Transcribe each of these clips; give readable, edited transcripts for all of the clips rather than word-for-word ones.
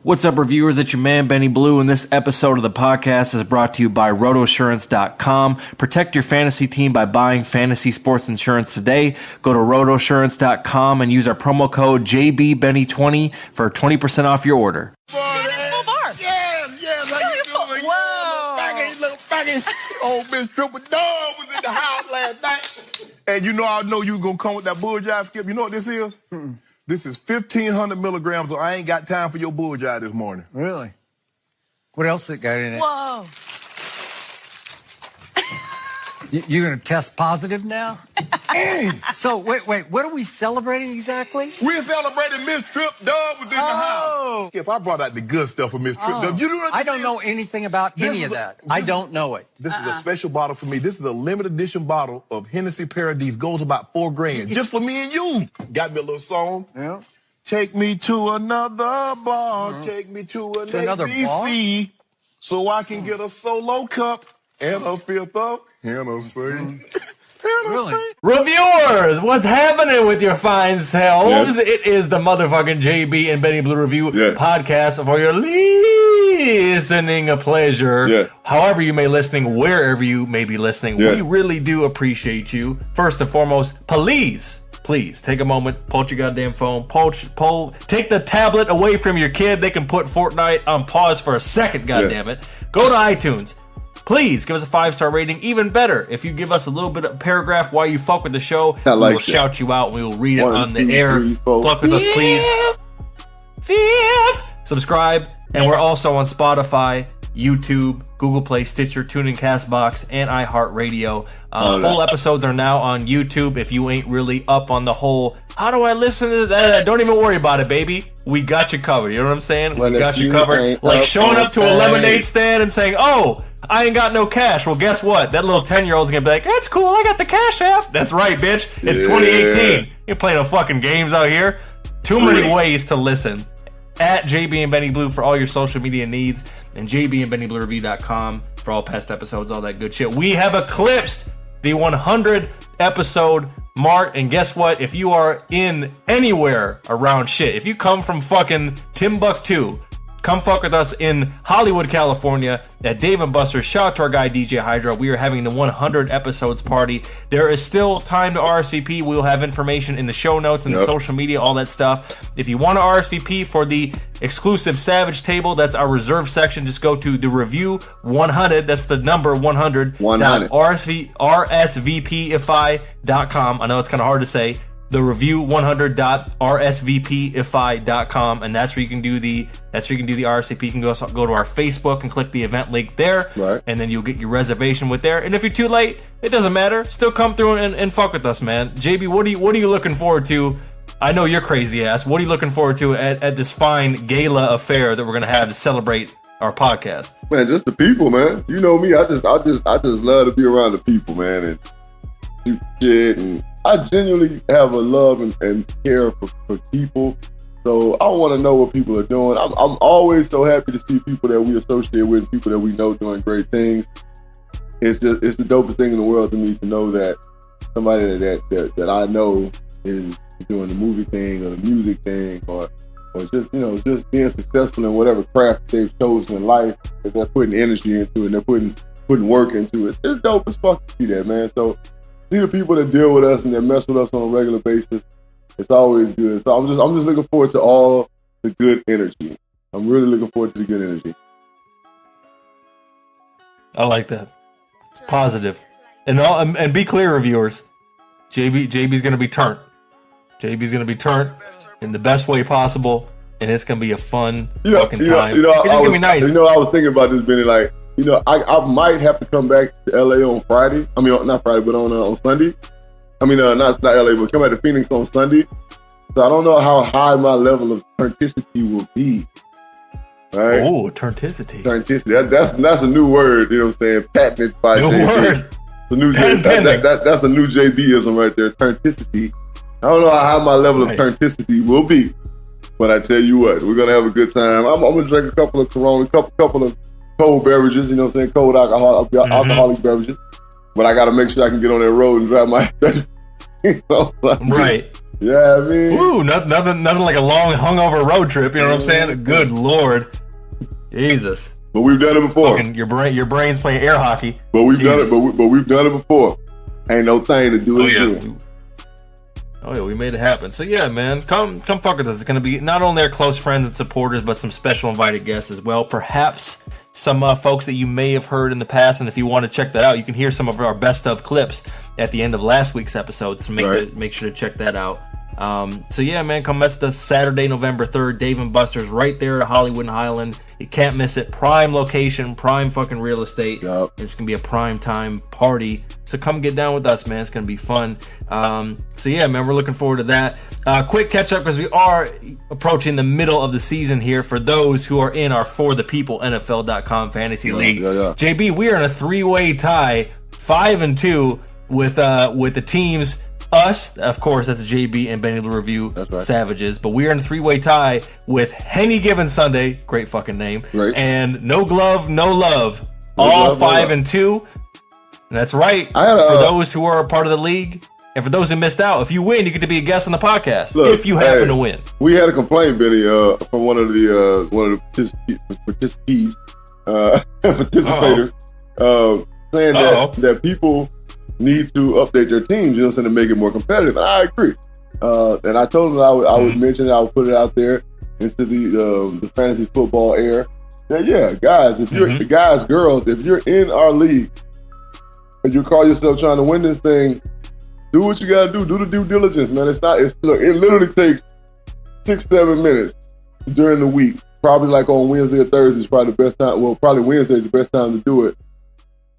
What's up, reviewers? It's your man, Benny Blue, and this episode of the podcast is brought to you by rotosurance.com. Protect your fantasy team by buying fantasy sports insurance today. Go to rotosurance.com and use our promo code JBBenny20 for 20% off your order. Old Miss Triple Dog was in the house last night. And I know you gonna come with that bull jive, Skip. You know what this is? This is 1,500 milligrams, so I ain't got time for your bull jive this morning. Really? What else it got in it? Whoa. You're going to test positive now? So, wait, what are we celebrating exactly? We're celebrating Miss Trip Dog was in the house. Skip, I brought out the good stuff for Miss Trip Dog. You know what I don't know anything about any of that. I don't know it. This is a special bottle for me. This is a limited edition bottle of Hennessy Paradise. Goes about $4 grand. Just for me and you. Got me a little song. Yeah. Take me to another bar. Take me to another ABC. Bar? So I can get a solo cup and a fifth of Hennessy. Really? Reviewers, what's happening with your fine selves? Yes. It is the motherfucking JB and Benny Blue Review podcast for your listening pleasure. Yeah. However you may be listening, wherever you may be listening, we really do appreciate you. First and foremost, please take a moment, pull out your goddamn phone, take the tablet away from your kid. They can put Fortnite on pause for a second, goddammit. Go to iTunes. Please give us a 5-star rating. Even better, if you give us a little bit of paragraph why you fuck with the show, we will shout you out. We will read it on the air. Fuck with us, please. Subscribe. And we're also on Spotify, YouTube, Google Play, Stitcher, TuneIn, CastBox, and iHeartRadio. Full episodes are now on YouTube. If you ain't really up on the whole, how do I listen to that? Don't even worry about it, baby. We got you covered. You know what I'm saying? We got you covered. Like showing up to a lemonade stand and saying, oh, I ain't got no cash. Well, guess what? That little 10-year-old's gonna be like, that's cool. I got the Cash App. That's right, bitch. It's 2018. You're playing no fucking games out here. Too many ways to listen. At JB and Benny Blue for all your social media needs, and jbandbennybluereview.com for all past episodes, all that good shit. We have eclipsed the 100 episode mark, and guess what? If you are in anywhere around shit, if you come from fucking Timbuktu, come fuck with us in Hollywood, California at Dave & Buster's. Shout out to our guy DJ Hydra. We are having the 100 episodes party. There is still time to RSVP. We will have information in the show notes and the social media, all that stuff. If you want to RSVP for the exclusive Savage table, that's our reserve section. Just go to the review 100. That's the number 100. RSVPifi.com. I know it's kind of hard to say. The review100.rsvpifi.com, and that's where you can do the RSVP. You can go to our Facebook and click the event link there, and then you'll get your reservation with there. And if you're too late, it doesn't matter. Still come through and fuck with us, man. JB, what are you looking forward to? I know you're crazy ass. What are you looking forward to at this fine gala affair that we're gonna have to celebrate our podcast? Man, just the people, man. You know me. I just love to be around the people, man, and do shit. And I genuinely have a love and care for people. So I want to know what people are doing. I'm always so happy to see people that we associate with, people that we know doing great things. It's the dopest thing in the world to me to know that somebody that I know is doing the movie thing or the music thing or just being successful in whatever craft they've chosen in life, that they're putting energy into and they're putting work into it. It's dope as fuck to see that, man. So see the people that deal with us and that mess with us on a regular basis. It's always good. So I'm just looking forward to all the good energy. I'm really looking forward to the good energy. I like that. Positive. And be clear, reviewers. JB's gonna be turned. JB's gonna be turned in the best way possible, and it's gonna be a fun fucking time. It's just gonna be nice. I was thinking about this, Benny. Like, I might have to come back to LA on Friday. I mean, not Friday, but on Sunday. I mean, not LA, but come back to Phoenix on Sunday. So I don't know how high my level of turnticity will be. Right? Oh, turnticity. Turnticity. That's a new word. You know what I'm saying? Patented by new JB. Word. It's a new that's a new JBism right there. Turnticity. I don't know how high my level of turnticity will be, but I tell you what, we're gonna have a good time. I'm gonna drink a couple of Corona, couple of cold beverages. You know what I'm saying? Cold alcoholic beverages. But I got to make sure I can get on that road and drive my. Right. Yeah, I mean, Ooh, nothing like a long hungover road trip. You know what I'm saying? Good Lord, Jesus. but we've done it before. Fucking your brain's playing air hockey. But we've done it. But we've done it before. Ain't no thing to do it again. Oh yeah, we made it happen. So yeah, man, come fuck with us. It's gonna be not only our close friends and supporters, but some special invited guests as well. Perhaps some folks that you may have heard in the past. And if you want to check that out, you can hear some of our best of clips at the end of last week's episode. So make sure to check that out. So yeah, man, come mess with us Saturday, November 3rd, Dave & Buster's right there at Hollywood and Highland. You can't miss it. Prime location, prime fucking real estate. Yep. It's going to be a prime time party. So come get down with us, man. It's going to be fun. So yeah, man, we're looking forward to that. Quick catch up because we are approaching the middle of the season here for those who are in our For the People NFL.com fantasy league. Yeah. JB, we are in a 3-way tie, 5-2 with the teams. Us, of course, that's JB and Benny the Review Savages, but we are in a 3-way tie with Henny Given Sunday, great fucking name, and No Glove, No Love, all 5-2. And that's right. For those who are a part of the league, and for those who missed out, if you win, you get to be a guest on the podcast. Look, if you happen to win. We had a complaint, Benny, from one of the participators, saying that people need to update their teams, you know what I'm saying, to make it more competitive. And I agree. And I told them I would mention it, I would put it out there into the fantasy football air. That, yeah, guys, if you're guys, girls, if you're in our league and you call yourself trying to win this thing, do what you gotta do. Do the due diligence, man. Look, it literally takes 6-7 minutes during the week. Probably like on Wednesday or Thursday is probably the best time. Well, probably Wednesday is the best time to do it.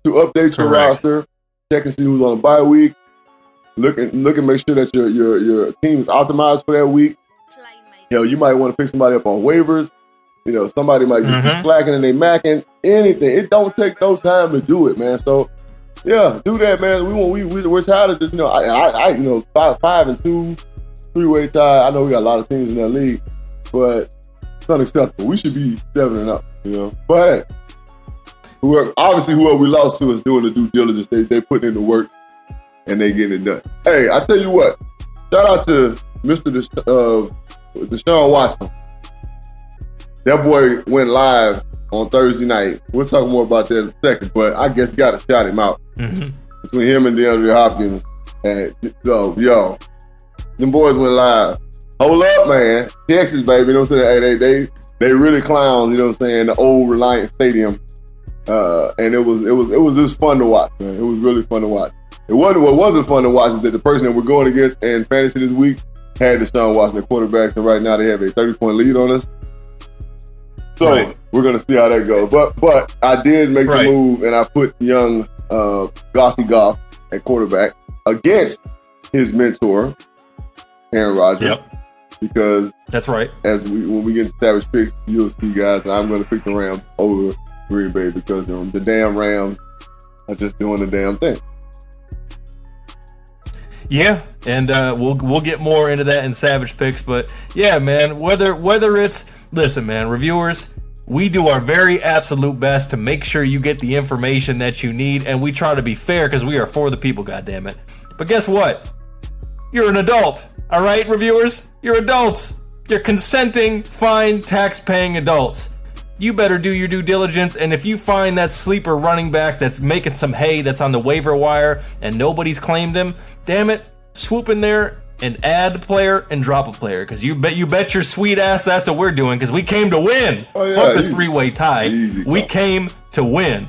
To update your roster, check and see who's on a bye week. Look and make sure that your team is optimized for that week. You might want to pick somebody up on waivers. Somebody might just be slacking and they macking. Anything. It don't take no time to do it, man. So yeah, do that, man. We're tired of this. 5-2, 3-way tie. I know we got a lot of teams in that league, but it's unacceptable. We should be 7-0. But hey, whoever we lost to is doing the due diligence. They putting in the work and they getting it done. Hey, I tell you what, shout out to Mr. Deshaun Watson. That boy went live on Thursday night. We'll talk more about that in a second, but I guess got to shout him out. Between him and DeAndre Hopkins. And them boys went live. Hold up, man. Texas, baby. You know what I'm saying? Hey, they really clowns, you know what I'm saying, the old Reliant Stadium. And it was just fun to watch, man. It was really fun to watch. What wasn't fun to watch is that the person that we're going against in fantasy this week had Deshaun Watson at quarterback, so right now they have a 30-point lead on us. So we're gonna see how that goes. But I did make the move and I put young Gossy Goff at quarterback against his mentor, Aaron Rodgers. Because that's right. When we get to Savage Picks, you'll see, guys, and I'm gonna pick the Rams over Green Bay because the damn Rams are just doing the damn thing. Yeah, and we'll get more into that in Savage Picks, but yeah, man, whether it's, listen, man, reviewers, we do our very absolute best to make sure you get the information that you need, and we try to be fair because we are for the people, goddammit. But guess what? You're an adult, all right, reviewers? You're adults. You're consenting, fine, tax-paying adults. You better do your due diligence, and if you find that sleeper running back that's making some hay that's on the waiver wire and nobody's claimed him, damn it, swoop in there and add a player and drop a player, because you bet your sweet ass that's what we're doing, because we came to win. Fuck this 3-way tie. We came to win.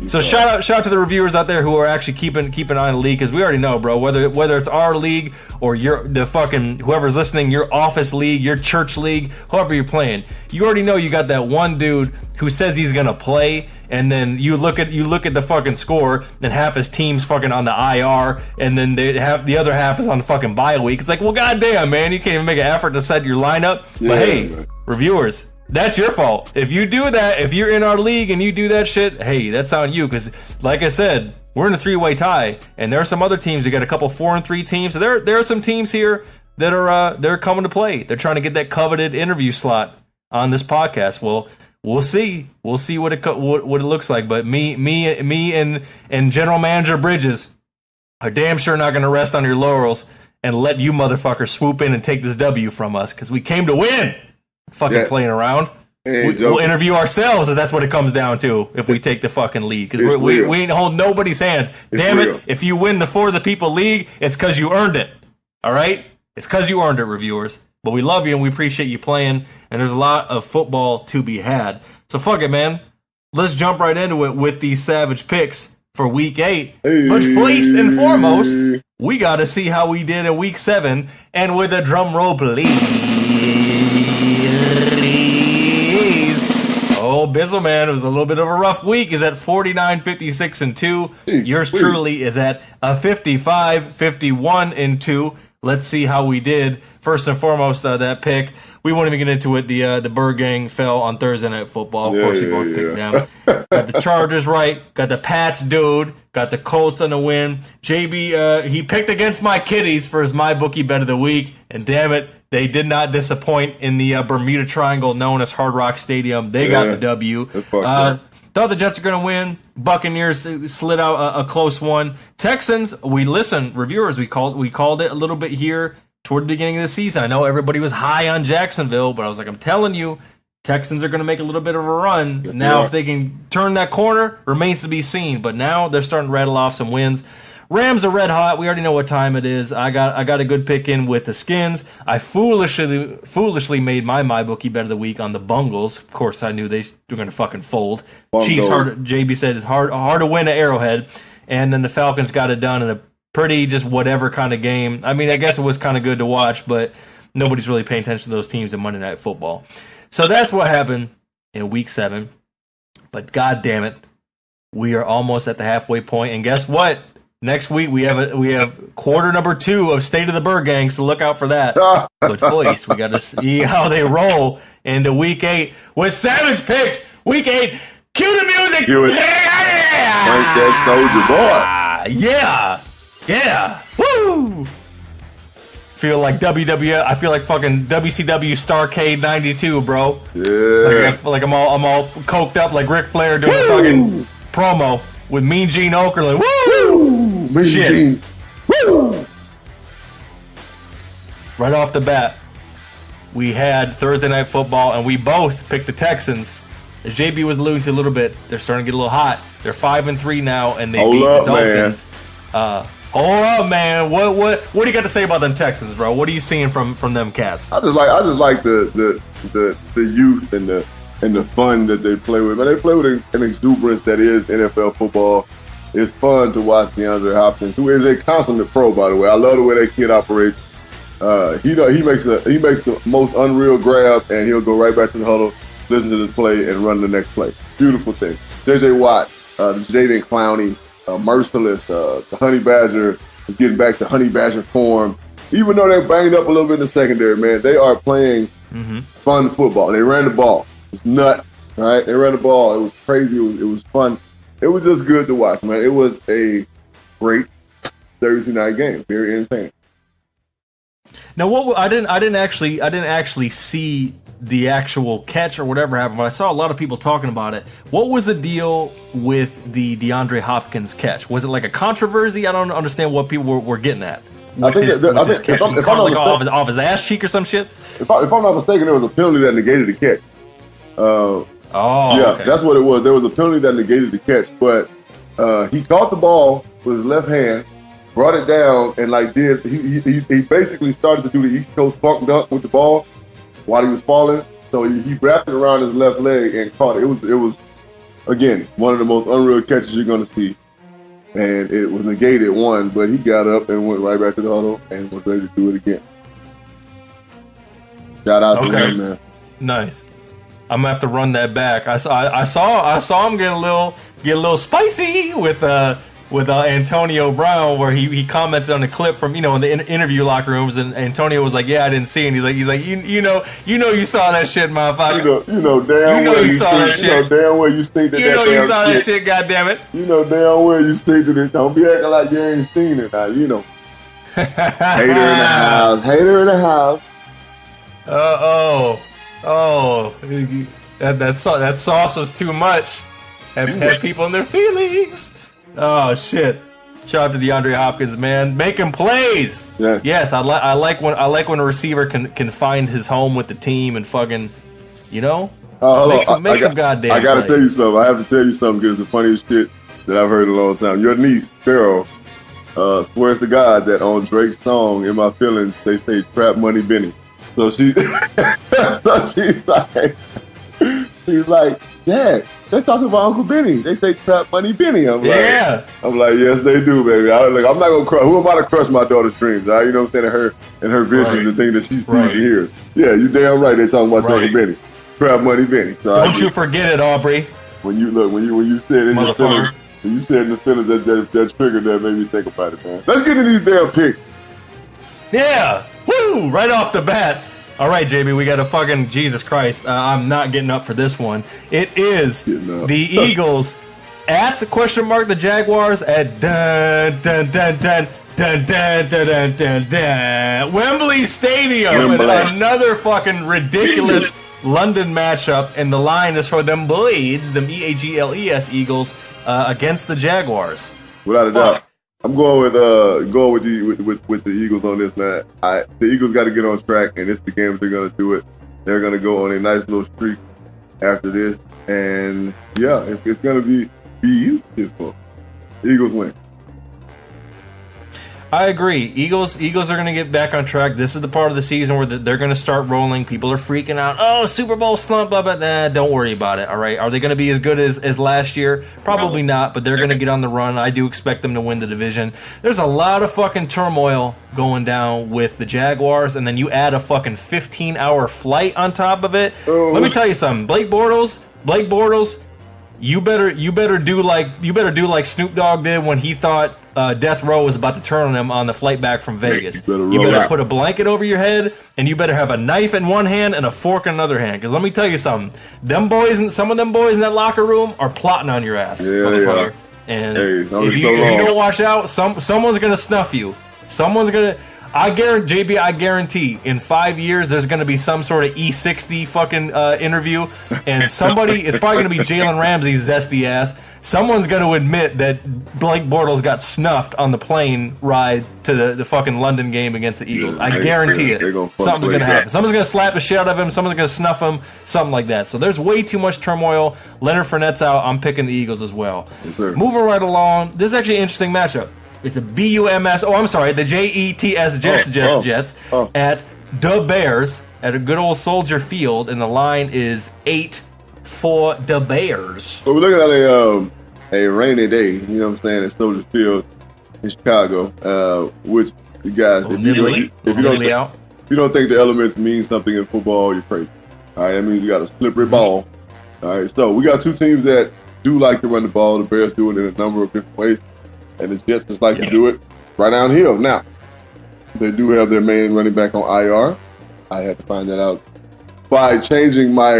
So shout out to the reviewers out there who are actually keeping an eye on the league, because we already know, bro, whether it's our league or the fucking whoever's listening, your office league, your church league, whoever you're playing, you already know you got that one dude who says he's gonna play, and then you look at the fucking score, and half his team's fucking on the IR, and then the other half is on the fucking bye week. It's like, well, goddamn, man, you can't even make an effort to set your lineup. But hey, reviewers, that's your fault. If you do that, if you're in our league and you do that shit, hey, that's on you. Because, like I said, we're in a 3-way tie, and there are some other teams. We got a couple 4-3 teams. So there are some teams here that are they're coming to play. They're trying to get that coveted interview slot on this podcast. Well, we'll see. We'll see what it looks like. But me, and General Manager Bridges are damn sure not going to rest on your laurels and let you motherfuckers swoop in and take this W from us because we came to win. Fucking playing around. We'll interview ourselves, as that's what it comes down to if we take the fucking lead. Because we ain't holding nobody's hands. Damn it, if you win the For the People League, it's because you earned it. All right? It's because you earned it, reviewers. But we love you and we appreciate you playing, and there's a lot of football to be had. So fuck it, man. Let's jump right into it with these Savage picks for Week 8. But first and foremost, we got to see how we did in Week 7, and with a drum roll, please. Oh, Bizzle, man, it was a little bit of a rough week. Is at 49, 56, and 2. Yours truly is at a 55, 51, and 2. Let's see how we did. First and foremost, that pick. We won't even get into it. The Birdgang fell on Thursday Night Football. Of course, we both picked them. Got the Chargers right. Got the Pats, dude. Got the Colts on the win. JB, he picked against my Kitties for his MyBookie bet of the week. And damn it, they did not disappoint in the Bermuda Triangle known as Hard Rock Stadium. They got the W. Thought the Jets are going to win. Buccaneers slid out a close one. Texans, reviewers, we called it a little bit here toward the beginning of the season. I know everybody was high on Jacksonville, but I was like, I'm telling you, Texans are going to make a little bit of a run. Yes, now, if they can turn that corner, remains to be seen. But now they're starting to rattle off some wins. Rams are red hot. We already know what time it is. I got a good pick in with the Skins. I foolishly made my MyBookie bet of the week on the Bungles. Of course, I knew they were going to fucking fold. Chiefs, JB said, it's hard to win at Arrowhead. And then the Falcons got it done in a pretty just whatever kind of game. I mean, I guess it was kind of good to watch, but nobody's really paying attention to those teams in Monday Night Football. So that's what happened in Week 7. But God damn it, we are almost at the halfway point. And guess what? Next week we have quarter number 2 of State of the Birdgang, so look out for that. But first, we got to see how they roll into Week 8 with Savage Picks. Week 8, cue the music. Do it. Frank that soldier boy. Yeah. Woo. Feel like WWF. I feel like fucking WCW Starrcade '92, bro. Yeah. Like I'm all coked up like Ric Flair doing a fucking promo with Mean Gene Okerlund. Woo! Mean Gene. Woo! Right off the bat, we had Thursday Night Football, and we both picked the Texans. As JB was alluding to a little bit, they're starting to get a little hot. They're 5-3 now, and they beat the Dolphins. Hold up, man. What do you got to say about them Texans, bro? What are you seeing from them cats? I just like the youth and the fun that they play with. Man, they play with an exuberance that is NFL football. It's fun to watch DeAndre Hopkins, who is a consummate pro, by the way. I love the way that kid operates. He makes the most unreal grab, and he'll go right back to the huddle, listen to the play, and run the next play. Beautiful thing. J.J. Watt, Jaden Clowney, Merciless, the Honey Badger is getting back to Honey Badger form. Even though they're banged up a little bit in the secondary, man, they are playing fun football. They ran the ball. It was nuts, right? They ran the ball. It was crazy. It was fun. It was just good to watch, man. It was a great Thursday night game. Very entertaining. Now, I didn't actually see the actual catch or whatever happened, but I saw a lot of people talking about it. What was the deal with the DeAndre Hopkins catch? Was it like a controversy? I don't understand what people were getting at. I think if I'm not off his ass cheek or some shit. If I'm not mistaken, there was a penalty that negated the catch. Okay. That's what it was. There was a penalty that negated the catch, but he caught the ball with his left hand, brought it down, and he basically started to do the East Coast funk dunk with the ball while he was falling. So he wrapped it around his left leg and caught it. It was again one of the most unreal catches you're going to see, and it was negated one, but he got up and went right back to the huddle and was ready to do it again. Shout out to him, man. Nice. I'm gonna have to run that back. I saw him get a little spicy with Antonio Brown, where he commented on the clip from in the interview locker rooms, and Antonio was like, "Yeah, I didn't see it." And he's like, you saw that shit, motherfucker. You know damn well you saw that shit. You know damn well you stink to that. You saw that shit. Goddammit. You know damn well you stink to this. Don't be acting like you ain't seen it now. You know. Hater in the house. Hater in the house. That sauce was too much. Had people in their feelings. Oh shit. Shout out to DeAndre Hopkins, man, making plays. Yes. Yes, I like when a receiver can find his home with the team and fucking, make some goddamn. I gotta plays. tell you something. I have to tell you something because it's the funniest shit that I've heard in a long time. Your niece, Farrell, swears to God that on Drake's song "In My Feelings" they say "Trap Money Benny." So she's like, Dad, they're talking about Uncle Benny. They say Trap Money Benny. I'm like, yes, they do, baby. I'm not gonna crush. Who am I to crush my daughter's dreams? Right? You know what I'm saying? And her vision, the thing that she sees and hears. Yeah, you damn right. They talking about Uncle Benny. Trap Money Benny. So Don't you forget it, Aubrey. When you said in the feelings, that triggered that made me think about it, man. Let's get into these damn picks. Yeah, woo! Right off the bat. All right, JB, we got a fucking Jesus Christ. I'm not getting up for this one. It is the Eagles at the Jaguars at Wembley Stadium. Another fucking ridiculous London matchup, and the line is for them Blades, them Eagles Eagles against the Jaguars. Without a doubt. I'm going with the Eagles on this, man. The Eagles got to get on track, and it's the game that they're gonna do it. They're gonna go on a nice little streak after this, and yeah, it's gonna be beautiful. Eagles win. I agree. Eagles are going to get back on track. This is the part of the season where they're going to start rolling. People are freaking out. Oh, Super Bowl slump, blah, blah, blah. Don't worry about it, all right? Are they going to be as good as last year? Probably not, but they're going to get on the run. I do expect them to win the division. There's a lot of fucking turmoil going down with the Jaguars, and then you add a fucking 15-hour flight on top of it. Let me tell you something. Blake Bortles, you better do like Snoop Dogg did when he thought Death Row was about to turn on him on the flight back from Vegas. You better put a blanket over your head, and you better have a knife in one hand and a fork in another hand. Because let me tell you something, some of them boys in that locker room are plotting on your ass, motherfucker. And if you don't watch out, someone's gonna snuff you. I guarantee in 5 years there's going to be some sort of E60 fucking interview, and it's probably going to be Jalen Ramsey's zesty ass. Someone's going to admit that Blake Bortles got snuffed on the plane ride to the fucking London game against the Eagles. I guarantee it. Something's going to happen. Someone's going to slap the shit out of him. Someone's going to snuff him. Something like that. So there's way too much turmoil. Leonard Fournette's out. I'm picking the Eagles as well. Yes, moving right along. This is actually an interesting matchup. It's a BUMS. Oh, I'm sorry. The JETS Jets at the Bears at a good old Soldier Field, and the line is 8 for the Bears. So we're looking at a rainy day. You know what I'm saying? At Soldier Field in Chicago, which you guys, if you don't think the elements mean something in football, you're crazy. All right, that means we got a slippery ball. All right, so we got two teams that do like to run the ball. The Bears do it in a number of different ways. And the Jets just like to do it right downhill. Now, they do have their main running back on IR. I had to find that out by changing my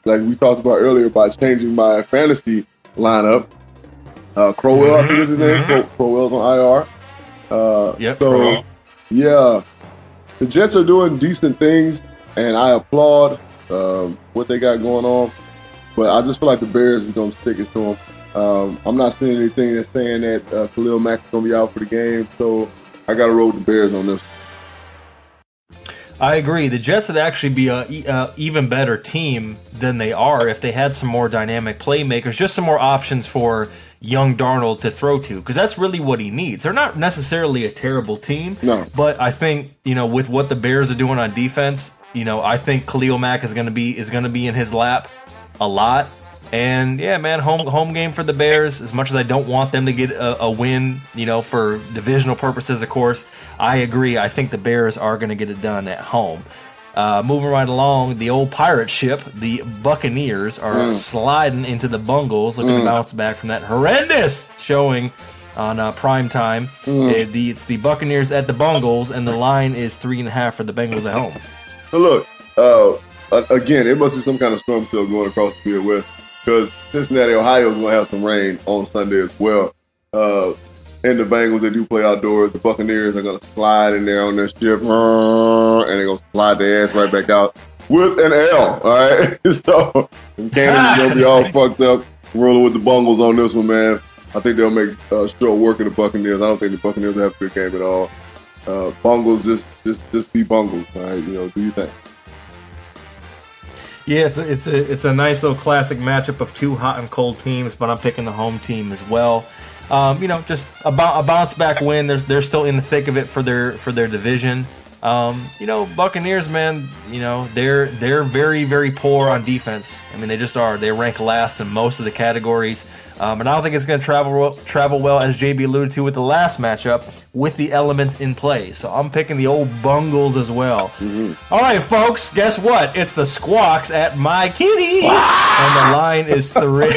like we talked about earlier, by changing my fantasy lineup. Crowell, I think is his name. Crowell's on IR. The Jets are doing decent things, and I applaud what they got going on. But I just feel like the Bears is going to stick it to them. I'm not seeing anything that's saying that Khalil Mack is going to be out for the game, so I got to roll with the Bears on this. I agree. The Jets would actually be an even better team than they are if they had some more dynamic playmakers, just some more options for young Darnold to throw to, because that's really what he needs. They're not necessarily a terrible team, but I think with what the Bears are doing on defense, I think Khalil Mack is going to be in his lap a lot. And yeah, man, home game for the Bears. As much as I don't want them to get a win, for divisional purposes, of course, I agree. I think the Bears are going to get it done at home. Moving right along, the old pirate ship, the Buccaneers, are sliding into the Bungles, looking to bounce back from that horrendous showing on prime time. It's the Buccaneers at the Bungles, and the line is 3.5 for the Bengals at home. So look, again, it must be some kind of storm still going across the Midwest, because Cincinnati, Ohio is going to have some rain on Sunday as well. And the Bengals, they do play outdoors. The Buccaneers are going to slide in there on their ship, and they're going to slide their ass right back out with an L, all right? So Canada's going to be all fucked up, rolling with the Bungles on this one, man. I think they'll make short work of the Buccaneers. I don't think the Buccaneers have a good game at all. Bungles just be Bungles. All right, do you think? Yeah, it's a nice little classic matchup of two hot and cold teams, but I'm picking the home team as well. Just a bounce back win. They're still in the thick of it for their division. Buccaneers, man, they're very, very poor on defense. I mean, they just are. They rank last in most of the categories. And I don't think it's going to travel well, as JB alluded to with the last matchup, with the elements in play. So I'm picking the old Bungles as well. Mm-hmm. All right, folks, guess what? It's the Squawks at my Kitties. And the line is 3.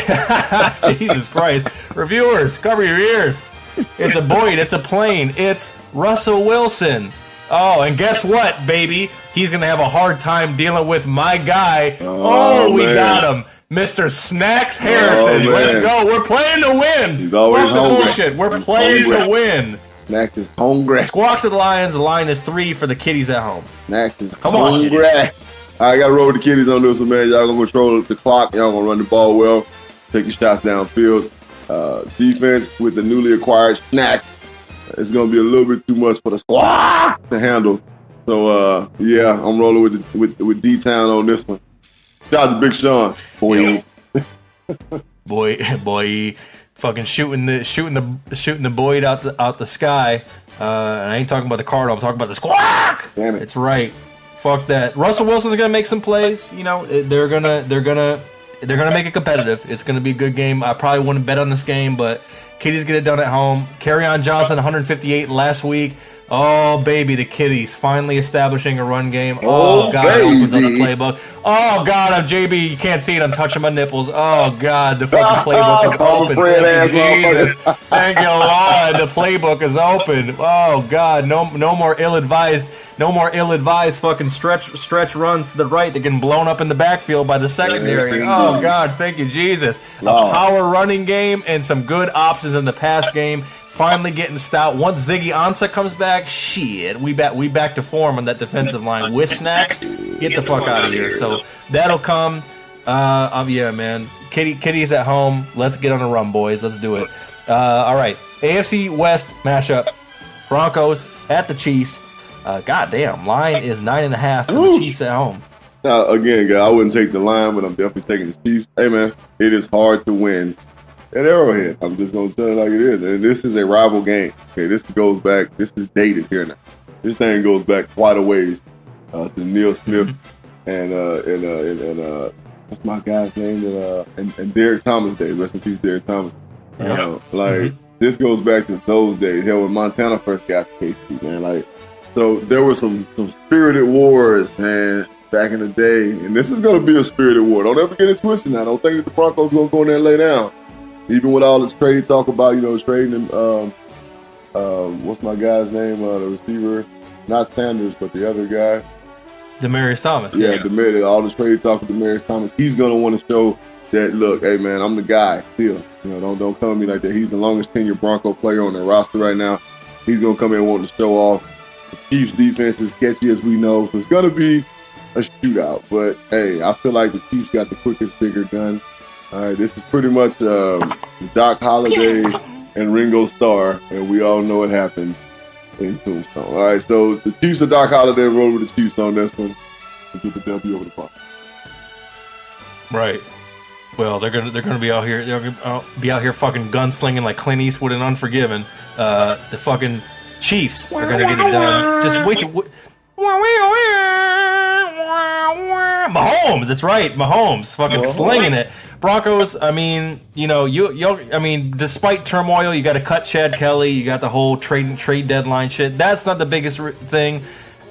Jesus Christ. Reviewers, cover your ears. It's a Boyd. It's a plane. It's Russell Wilson. Oh, and guess what, baby? He's going to have a hard time dealing with my guy. Oh, we got him. Mr. Snacks Harrison. Let's go. We're playing to win. He's always Fuck the hungry. bullshit. We're playing to win. Snacks is hungry. Squawks at the Lions. The line is 3 for the Kitties at home. Snacks is Come on, hungry. All right, I got to roll with the Kitties on this one, man. Y'all going to control the clock. Y'all going to run the ball well. Take your shots downfield. Defense with the newly acquired Snack. It's going to be a little bit too much for the Squawks to handle. So, I'm rolling with D-Town on this one. Shout out to Big Sean. Boy. boy, fucking shooting the Boyd out the sky. And I ain't talking about the Cardinal. I'm talking about the Squawk. Damn it. It's right. Fuck that. Russell Wilson's gonna make some plays. They're gonna make it competitive. It's gonna be a good game. I probably wouldn't bet on this game, but Kitties get it done at home. Kerryon Johnson, 158 last week. Oh, baby, the Kitties finally establishing a run game. Oh, God, it opens up the playbook. Oh, God, I'm JB. You can't see it. I'm touching my nipples. Oh, God, the fucking playbook is open. Thank you, Jesus. Thank you, Lord. The playbook is open. Oh, God, no more ill-advised fucking stretch runs to the right that get blown up in the backfield by the secondary. Oh, God, thank you, Jesus. A power running game and some good options in the pass game. Finally getting stout. Once Ziggy Ansah comes back, shit, we back to form on that defensive line with Snacks. Get the fuck out of here. So that'll come. Yeah, man. Kitties at home. Let's get on a run, boys. Let's do it. All right. AFC West matchup. Broncos at the Chiefs. Goddamn, line is 9.5 for the Chiefs at home. Now, again, guys, I wouldn't take the line, but I'm definitely taking the Chiefs. Hey, man, it is hard to win at Arrowhead. I'm just going to tell it like it is. And this is a rival game. Okay, this goes back. This is dated here now. This thing goes back quite a ways to Neil Smith and what's my guy's name? And Derek Thomas Day. Rest in peace, Derek Thomas. This goes back to those days. Hell, when Montana first got to KC, man. So there were some spirited wars, man, back in the day. And this is going to be a spirited war. Don't ever get it twisted now. Don't think that the Broncos going to go in there and lay down. Even with all this trade talk about, trading him, what's my guy's name? The receiver, not Sanders, but the other guy. Demaryius Thomas. Yeah, all the trade talk with Demaryius Thomas. He's going to want to show that, look, hey, man, I'm the guy still. Don't come at me like that. He's the longest tenured Bronco player on the roster right now. He's going to come in wanting to show off. The Chiefs' defense is sketchy, as we know, so it's going to be a shootout. But, hey, I feel like the Chiefs got the quickest, bigger gun. All right, this is pretty much Doc Holliday and Ringo Starr, and we all know what happened in Tombstone. All right, so the Chiefs of Doc Holliday roll with the Chiefs on this one. We'll get the W over the top. Right. Well, they're gonna be out here. They're gonna be out here fucking gunslinging like Clint Eastwood in Unforgiven. The fucking Chiefs are gonna get it done. Just wait till. Mahomes, that's right, Mahomes, fucking slinging it. Broncos, I mean, despite turmoil, you got to cut Chad Kelly, you got the whole trade deadline shit. That's not the biggest thing,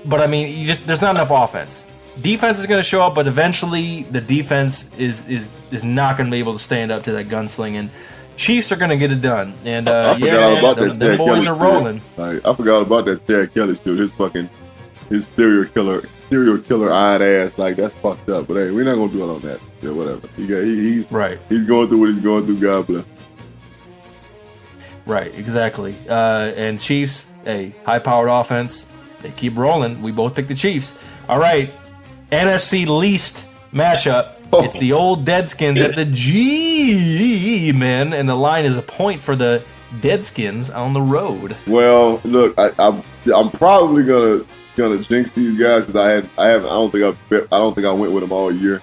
but I mean, there's not enough offense. Defense is going to show up, but eventually the defense is not going to be able to stand up to that gunslinging. Chiefs are going to get it done, and the boys are rolling. I forgot about that Chad Kelly dude. His serial killer eyed ass, that's fucked up. But hey, we're not gonna do it on that. Yeah, whatever. He's right. He's going through what he's going through. God bless. Right, exactly. And Chiefs, high-powered offense. They keep rolling. We both pick the Chiefs. All right, NFC least matchup. It's the old Deadskins at the G-Men, and the line is a point for the Deadskins on the road. Well, look, I'm probably gonna jinx these guys because I don't think I went with them all year,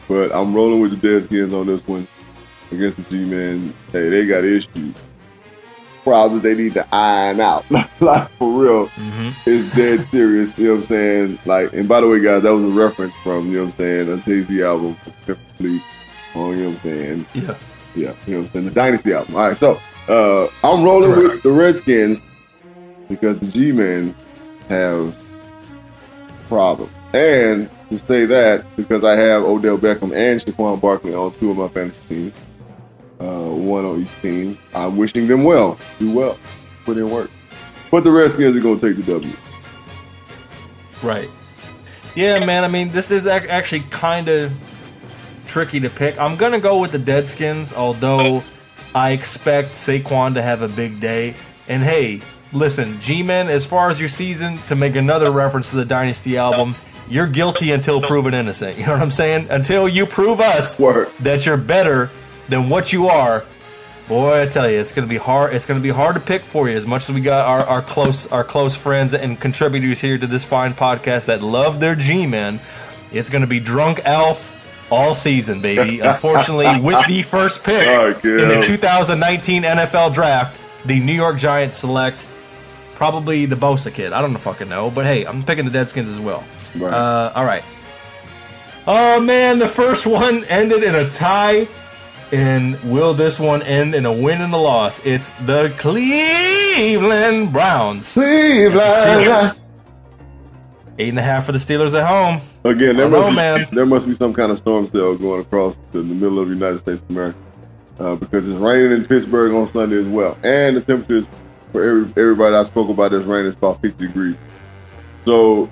but I'm rolling with the Deadskins on this one against the G-Men. Hey, they got issues, problems they need to iron out. Like for real, it's dead serious. You know what I'm saying? Like, and by the way, guys, that was a reference from, you know what I'm saying, a Jay-Z album, you know what I'm saying? Yeah. You know what I'm saying? The Dynasty album. All right, so I'm rolling with the Redskins because the G-Men have problems. And to say that, because I have Odell Beckham and Shaquan Barkley on two of my fantasy teams, one on each team, I'm wishing them well. Do well. Put in work. But the Redskins are going to take the W. Right. Yeah, man, I mean, this is actually kind of tricky to pick. I'm going to go with the Deadskins, although I expect Saquon to have a big day. And hey, listen, G-Men, as far as your season, to make another reference to the Dynasty album, you're guilty until proven innocent. You know what I'm saying? Until you prove us that you're better than what you are. Boy, I tell you, it's gonna be hard. It's gonna be hard to pick for you. As much as we got our close friends and contributors here to this fine podcast that love their G-Men, it's gonna be drunk Alf all season, baby. Unfortunately, with the first pick in the 2019 NFL Draft, the New York Giants select probably the Bosa kid. I don't fucking know, but hey, I'm picking the Deadskins as well. Right. All right. Oh man, the first one ended in a tie. And will this one end in a win and a loss? It's the Cleveland Browns. Cleveland. 8.5 for the Steelers at home. Again, there must be some kind of storm cell going across the middle of the United States of America because it's raining in Pittsburgh on Sunday as well. And the temperatures for everybody I spoke about is raining is about 50 degrees. So,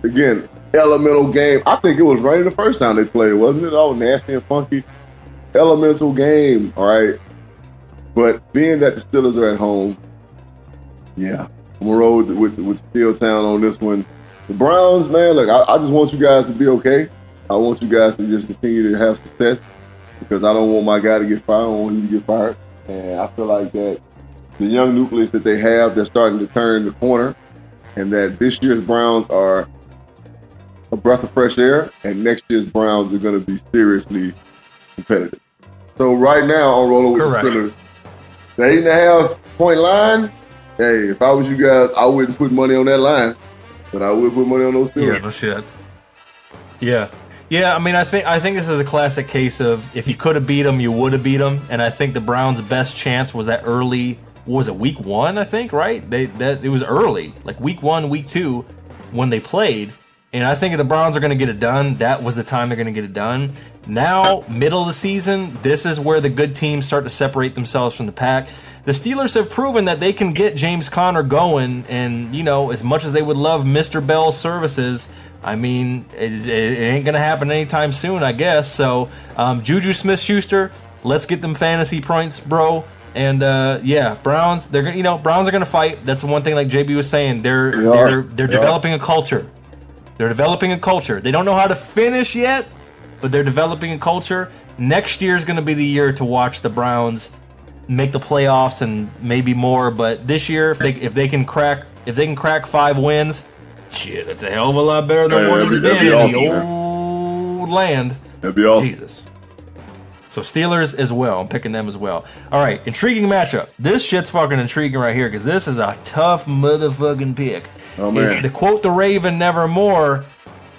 again, elemental game. I think it was raining the first time they played, wasn't it? All nasty and funky. Elemental game, all right. But being that the Steelers are at home, yeah, I'm gonna roll with Steel Town on this one. The Browns, man, look, I just want you guys to be okay. I want you guys to just continue to have success because I don't want my guy to get fired. I don't want him to get fired. And I feel like that the young nucleus that they have, they're starting to turn the corner, and that this year's Browns are a breath of fresh air, and next year's Browns are going to be seriously competitive. So right now, I'm rolling with the Steelers. The 8.5 point line, hey, if I was you guys, I wouldn't put money on that line, but I would put money on those Steelers. Yeah, no shit. Yeah. I mean, I think this is a classic case of if you could have beat them, you would have beat them, and I think the Browns' best chance was that early. Was it week 1? I think right. It was early, like week 1, week 2, when they played. And I think if the Browns are going to get it done, that was the time they're going to get it done. Now, middle of the season, this is where the good teams start to separate themselves from the pack. The Steelers have proven that they can get James Conner going, and, you know, as much as they would love Mr. Bell's services, I mean, it ain't going to happen anytime soon, I guess. So, Juju Smith-Schuster, let's get them fantasy points, bro. And yeah, Browns, Browns are going to fight. That's the one thing, like JB was saying, they're developing a culture. They're developing a culture. They don't know how to finish yet, but they're developing a culture. Next year is going to be the year to watch the Browns make the playoffs and maybe more. But this year, if they can crack 5 wins, shit, that's a hell of a lot better than what it's been in the old land. That'd be awesome. Jesus. So Steelers as well. I'm picking them as well. All right, intriguing matchup. This shit's fucking intriguing right here because this is a tough motherfucking pick. Oh, man. It's to quote the Raven Nevermore,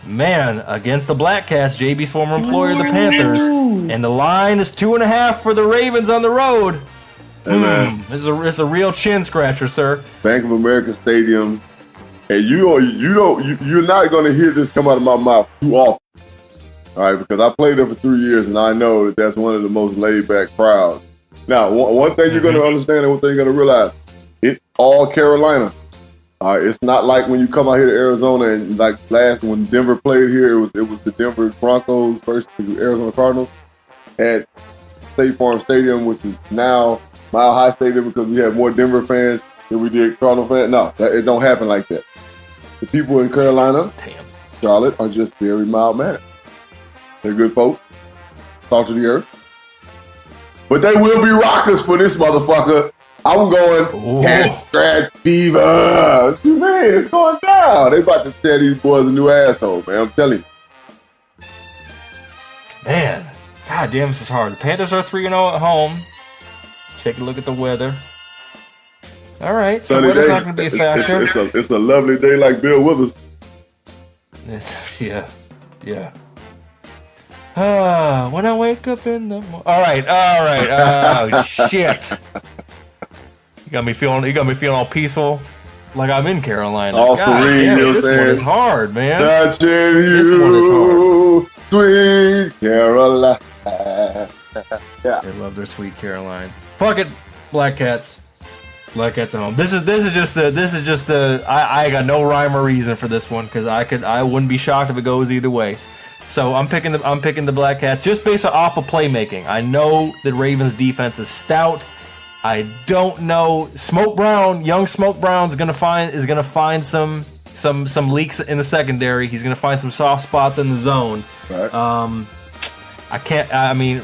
man, against the Black Cats, JB's former employer, the Panthers, and the line is 2.5 for the Ravens on the road. It's a real chin scratcher, sir. Bank of America Stadium, and you're not going to hear this come out of my mouth too often. All right, because I played there for 3 years, and I know that that's one of the most laid-back crowds. Now, one thing you're going to understand and one thing you're going to realize, it's all Carolina. It's not like when you come out here to Arizona and like when Denver played here, it was the Denver Broncos versus the Arizona Cardinals at State Farm Stadium, which is now Mile High Stadium because we have more Denver fans than we did Cardinal fans. No, it don't happen like that. The people in Carolina, Charlotte, are just very mild-mannered. They're good folks. Talk to the earth. But they will be rockers for this motherfucker. I'm going cat scratch fever. What you mean? It's going down. They about to tear these boys a new asshole, man. I'm telling you. Man, god damn, this is hard. The Panthers are 3-0 at home. Take a look at the weather. All right, so weather's not going to be a factor. It's a lovely day like Bill Withers. Yeah. When I wake up in the morning. All right. Oh shit! You got me feeling all peaceful, like I'm in Carolina. All serene, you know what I'm saying? This one is hard, man. Touching This one is you, sweet Caroline. Yeah. They love their sweet Caroline. Fuck it, Black Cats. Black Cats at home. This is just the. I got no rhyme or reason for this one because I wouldn't be shocked if it goes either way. So I'm picking the Black Cats just based off of playmaking. I know that Ravens defense is stout. I don't know. Young Smoke Brown's gonna find some leaks in the secondary. He's gonna find some soft spots in the zone. Right.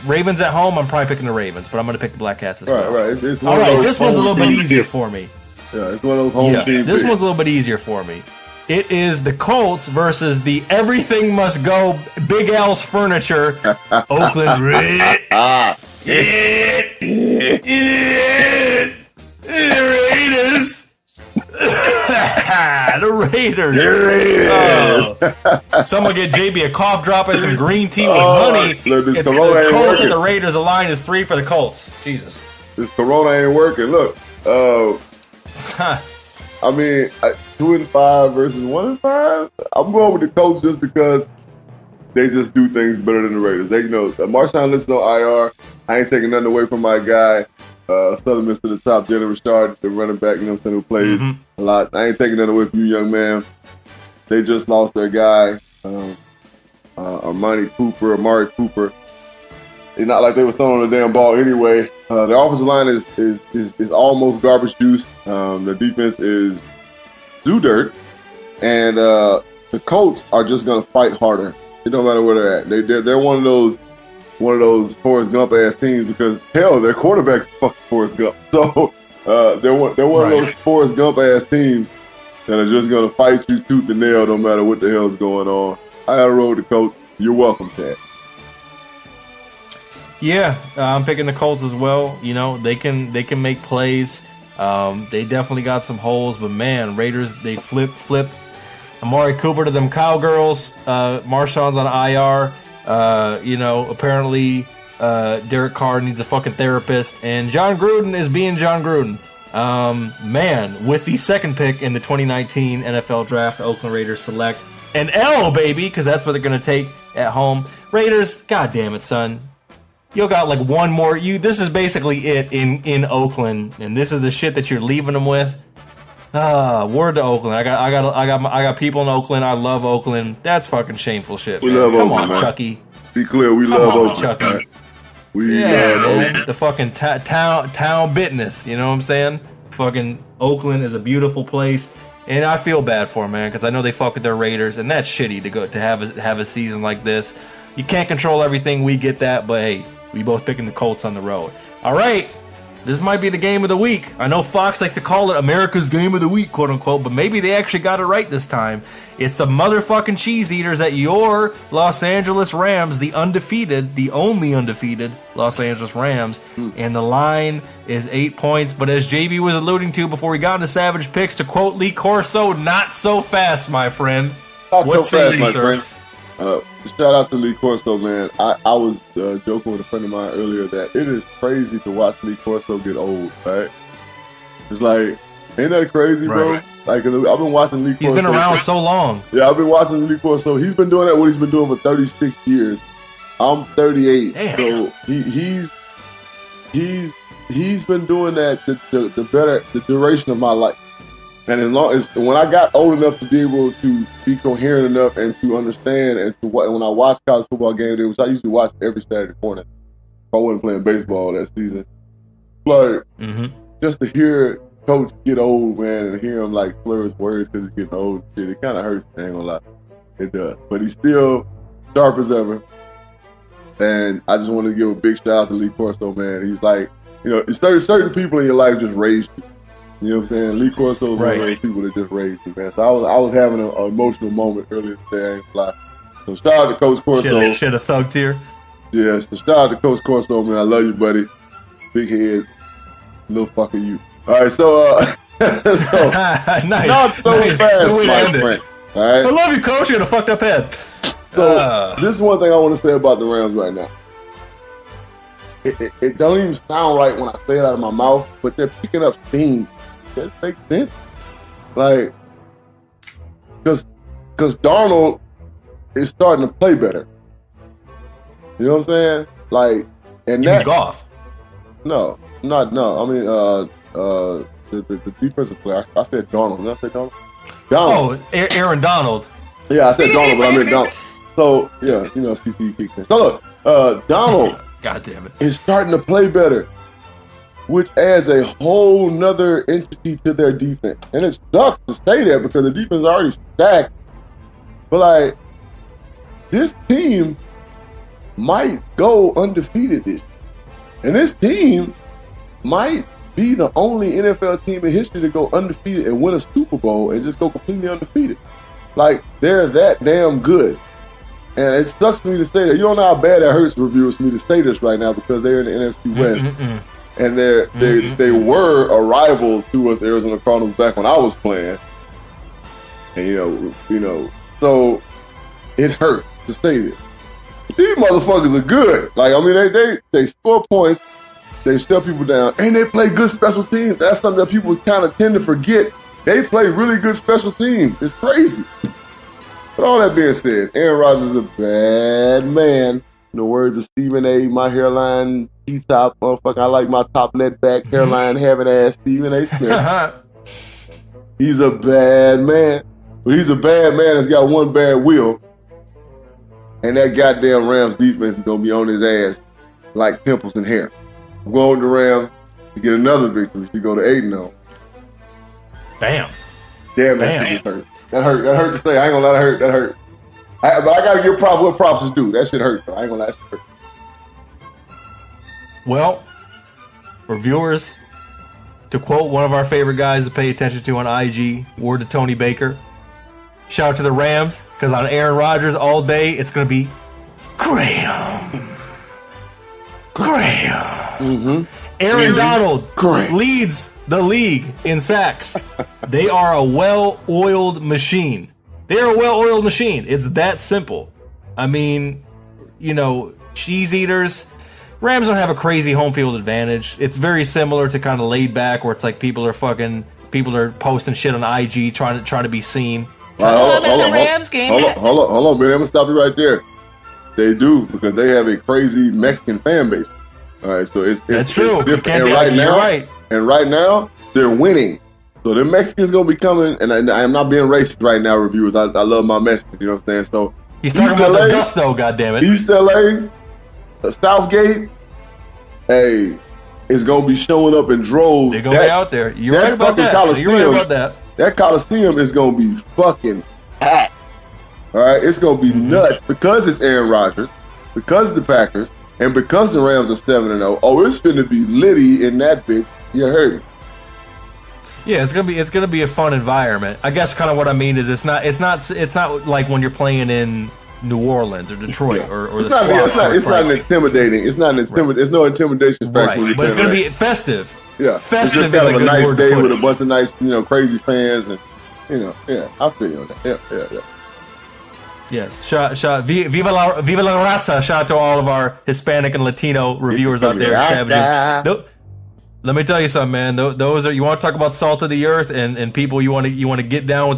Ravens at home. I'm probably picking the Ravens, but I'm gonna pick the Black Cats as well. Right. It's All right, this one's a little bit easier for me. Yeah, it's one of those home team. This one's a little bit easier for me. It is the Colts versus the Everything Must Go Big Al's Furniture Oakland Raiders. The Raiders. Someone get JB a cough drop and some green tea with honey. Look, It's the Colts and the Raiders. The line is 3 for the Colts. Jesus. This Corona ain't working. Look, 2-5 versus 1-5. I'm going with the Colts just because they just do things better than the Raiders. They, Marshawn Lynch is on IR. I ain't taking nothing away from my guy, Southern Miss to the top, Jalen Richard, the running back, who plays a lot. I ain't taking nothing away from you, young man. They just lost their guy, Amari Cooper. It's not like they was throwing the damn ball anyway. Their offensive line is almost garbage juice. The defense is do dirt, and the Colts are just gonna fight harder. It don't matter where they're at. They're one of those Forrest Gump ass teams because hell, their quarterback is fucking Forrest Gump. So they're one of those Forrest Gump ass teams that are just gonna fight you tooth and nail no matter what the hell's going on. I gotta roll with the Colts. You're welcome, Chad. Yeah, I'm picking the Colts as well. They can make plays. They definitely got some holes, but man, Raiders, they flip Amari Cooper to them cowgirls. Marshawn's on IR. Apparently Derek Carr needs a fucking therapist, and John Gruden is being John Gruden. Man, with the second pick in the 2019 NFL Draft, the Oakland Raiders select an L, baby, because that's what they're going to take at home. Raiders, god damn it, son. You got like one more. This is basically it in Oakland, and this is the shit that you're leaving them with. Word to Oakland. I got people in Oakland. I love Oakland. That's fucking shameful shit. We Man. love Come Oakland, on, man. Chucky. Be clear, we love Oakland, Chucky. man. We love Man. Oakland. The fucking town business. You know what I'm saying? Fucking Oakland is a beautiful place, and I feel bad for them, man, because I know they fuck with their Raiders, and that's shitty to have a season like this. You can't control everything. We get that, but hey. We both picking the Colts on the road. All right, this might be the game of the week. I know Fox likes to call it America's game of the week, quote unquote, but maybe they actually got it right this time. It's the motherfucking cheese eaters at your Los Angeles Rams, the only undefeated Los Angeles Rams, and the line is 8 points. But as JB was alluding to before we got into Savage Picks, to quote Lee Corso, not so fast, my friend. What say you, sir? Shout out to Lee Corso, man. I was joking with a friend of mine earlier that it is crazy to watch Lee Corso get old, right? It's like, ain't that crazy, bro? Like, I've been watching Lee Corso. He's been around so long. Yeah, I've been watching Lee Corso. He's been doing what he's been doing for 36 years. I'm 38. Damn. So he's been doing that the duration of my life. And as long as when I got old enough to be able to be coherent enough and to understand and to when I watch college football games, which I usually watch every Saturday morning, if I wasn't playing baseball that season, like just to hear Coach get old, man, and hear him like slur his words because he's getting old, shit, it kind of hurts. I ain't gonna lie, it does. But he's still sharp as ever. And I just want to give a big shout out to Lee Corso, man. He's like, it's certain people in your life just raised you. You know what I'm saying? Lee Corso is one of those people that just raised you, man. So I was having an emotional moment earlier today. I ain't fly. So shout out to Coach Corso. Shed a thug tear. Yes, so shout out to Coach Corso, man. I love you, buddy. Big head, little fucker you. All right, so nice. Not so nice. fast, my friend. All right. I love you, Coach. You got a fucked up head. So this is one thing I want to say about the Rams right now. It don't even sound right when I say it out of my mouth, but they're picking up steam. That makes sense. Like, because Darnold is starting to play better. You know what I'm saying? Like, and you that Goff. No. I mean, the defensive player. I said Darnold. Did I say Darnold? Oh, Aaron Donald. Yeah, I said Donald, but I meant Donald. So, yeah, CC kicked in. So, look, Donald God damn it. is starting to play better, which adds a whole nother entity to their defense. And it sucks to say that because the defense is already stacked. But, like, this team might go undefeated this year. And this team might be the only NFL team in history to go undefeated and win a Super Bowl and just go completely undefeated. Like, they're that damn good. And it sucks for me to say that. You don't know how bad it hurts reviewers for me to say this right now because they're in the NFC West. And they were a rival to us, Arizona Cardinals, back when I was playing. And, so it hurts to say this. These motherfuckers are good. Like, I mean, they score points, they shut people down, and they play good special teams. That's something that people kind of tend to forget. They play really good special teams. It's crazy. But all that being said, Aaron Rodgers is a bad man. In the words of Stephen A., my hairline, T-top, motherfucker, I like my top let back, hairline having ass Stephen A. Smith. He's a bad man. But he's a bad man that's got one bad wheel. And that goddamn Rams defense is going to be on his ass like pimples in hair. I'm going to the Rams to get another victory. We go to 8-0. Bam. Damn, that shit just hurt. That hurt to say. I ain't gonna let it hurt. That hurt. But I gotta give props what props is due. That shit hurt, though. I ain't gonna lie, that shit hurt. Well, for viewers, to quote one of our favorite guys to pay attention to on IG, word to Tony Baker, shout out to the Rams, because on Aaron Rodgers all day, it's gonna be Graham. Aaron Donald leads the league in sacks. They are a well-oiled machine. They're a well-oiled machine. It's that simple. I mean, cheese eaters. Rams don't have a crazy home field advantage. It's very similar to kind of laid back, where it's like people are posting shit on IG trying to be seen. Hold on, man. I'm gonna stop you right there. They do, because they have a crazy Mexican fan base. All right, so that's true. It's different. And right now, they're winning. So the Mexicans gonna be coming, and I am not being racist right now, reviewers. I love my Mexicans, you know what I'm saying? So he's talking about the gusto, goddammit. East LA, Southgate, is gonna be showing up in droves. They're gonna be out there. You're right about that. That Coliseum is gonna be fucking packed. All right, it's gonna be nuts because it's Aaron Rodgers, because it's the Packers, and because the Rams are 7-0. Oh, it's gonna be litty in that bitch. You heard me. Yeah, it's gonna be a fun environment. I guess kind of what I mean is it's not like when you're playing in New Orleans or Detroit or it's not intimidating. It's not intimidating. There's no intimidation factor. Right, but it's gonna be festive. Yeah, festive it's just kind is of a nice day with a it. bunch of nice, crazy fans, and I feel you on that. Yeah. Yes, viva la raza! Shout out to all of our Hispanic and Latino reviewers out there, savages. Let me tell you something, man. Those are, you want to talk about salt of the earth and people you want to get down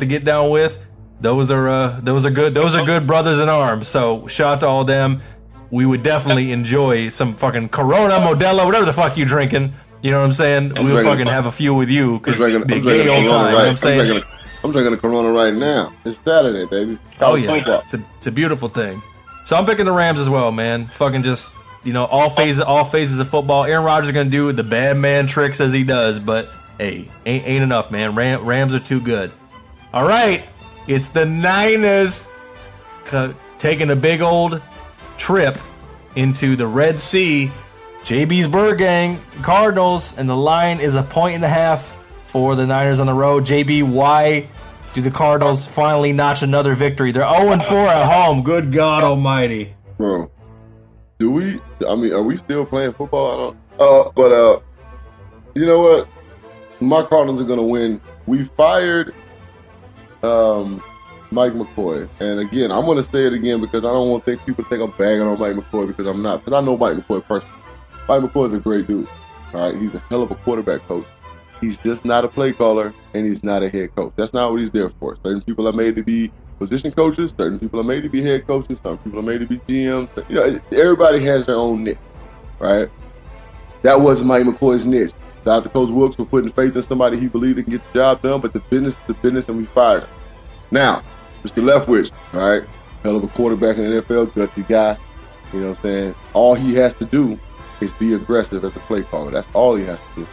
with. Those are good brothers in arms. So shout out to all them. We would definitely enjoy some fucking Corona, Modelo, whatever the fuck you drinking. You know what I'm saying? We'll fucking have a few with you because it'd be a gay old time. You know what I'm saying? I'm drinking a Corona right now. It's Saturday, baby. Oh yeah, it's a beautiful thing. So I'm picking the Rams as well, man. Fucking just. All phases of football. Aaron Rodgers is going to do the bad man tricks as he does, but hey, ain't enough, man. Rams are too good. All right, it's the Niners taking a big old trip into the Red Sea. JB's Birdgang, Cardinals, and the line is 1.5 for the Niners on the road. JB, why do the Cardinals finally notch another victory? They're 0-4 at home. Good God Almighty, bro. Do we? I mean, are we still playing football? I don't. But you know what? My Cardinals are gonna win. We fired Mike McCoy, and again, I'm gonna say it again because I don't want people to think I'm bagging on Mike McCoy because I'm not. Because I know Mike McCoy personally. Mike McCoy is a great dude. All right, he's a hell of a quarterback coach. He's just not a play caller, and he's not a head coach. That's not what he's there for. Certain people are made to be position coaches. Certain people are made to be head coaches. Some people are made to be GMs. You know, everybody has their own niche, right? That wasn't Mike McCoy's niche. Shout out to Coach Wilkes for putting faith in somebody he believed can get the job done, but the business is the business, and we fired him. Now, Mr. Leftwich, all right, hell of a quarterback in the NFL, gutsy guy. You know what I'm saying? All he has to do is be aggressive as a play caller. That's all he has to do.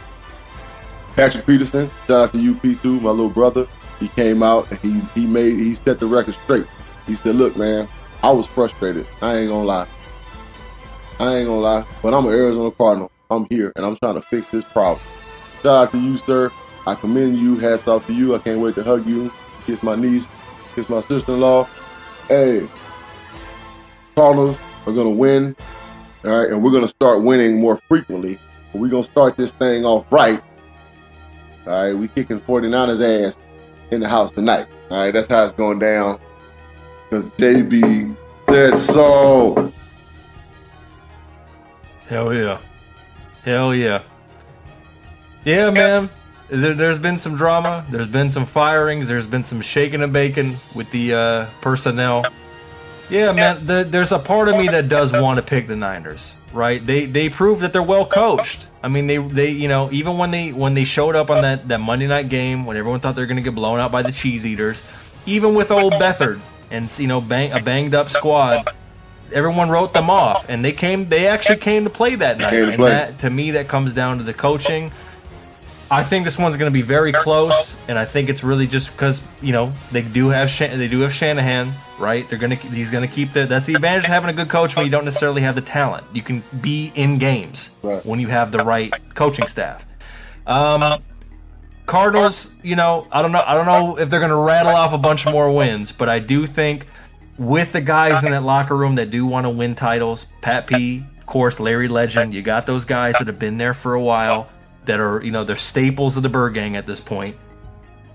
Patrick Peterson, shout out to you, P2, my little brother. He came out and he set the record straight. He said, look, man, I was frustrated. I ain't gonna lie. But I'm an Arizona Cardinal. I'm here and I'm trying to fix this problem. Shout out to you, sir. I commend you. Hats off to you. I can't wait to hug you. Kiss my niece. Kiss my sister-in-law. Hey, Cardinals are gonna win. All right, and we're going to start winning more frequently. But we're going to start this thing off right. All right, we kicking 49ers ass in the house tonight. All right, that's how it's going down. Because JB said so. Hell yeah. Hell yeah. Yeah, man. There's been some drama. There's been some firings. There's been some shaking and baking with the personnel. Yeah, man, there's a part of me that does want to pick the Niners, right? They prove that they're well coached. I mean, they you know, even when they showed up on that Monday night game when everyone thought they were going to get blown out by the cheese eaters, even with old Beathard and you know a banged up squad, everyone wrote them off, and they actually came to play that night. And that, to me, that comes down to the coaching. I think this one's going to be very close, and I think it's really just because you know they do have Shanahan, right? He's going to keep that's the advantage of having a good coach when you don't necessarily have the talent. You can be in games when you have the right coaching staff. Cardinals, you know, I don't know if they're going to rattle off a bunch more wins, but I do think with the guys in that locker room that do want to win titles, Pat P, of course, Larry Legend, you got those guys that have been there for a while. That are, you know, they're staples of the Birdgang at this point.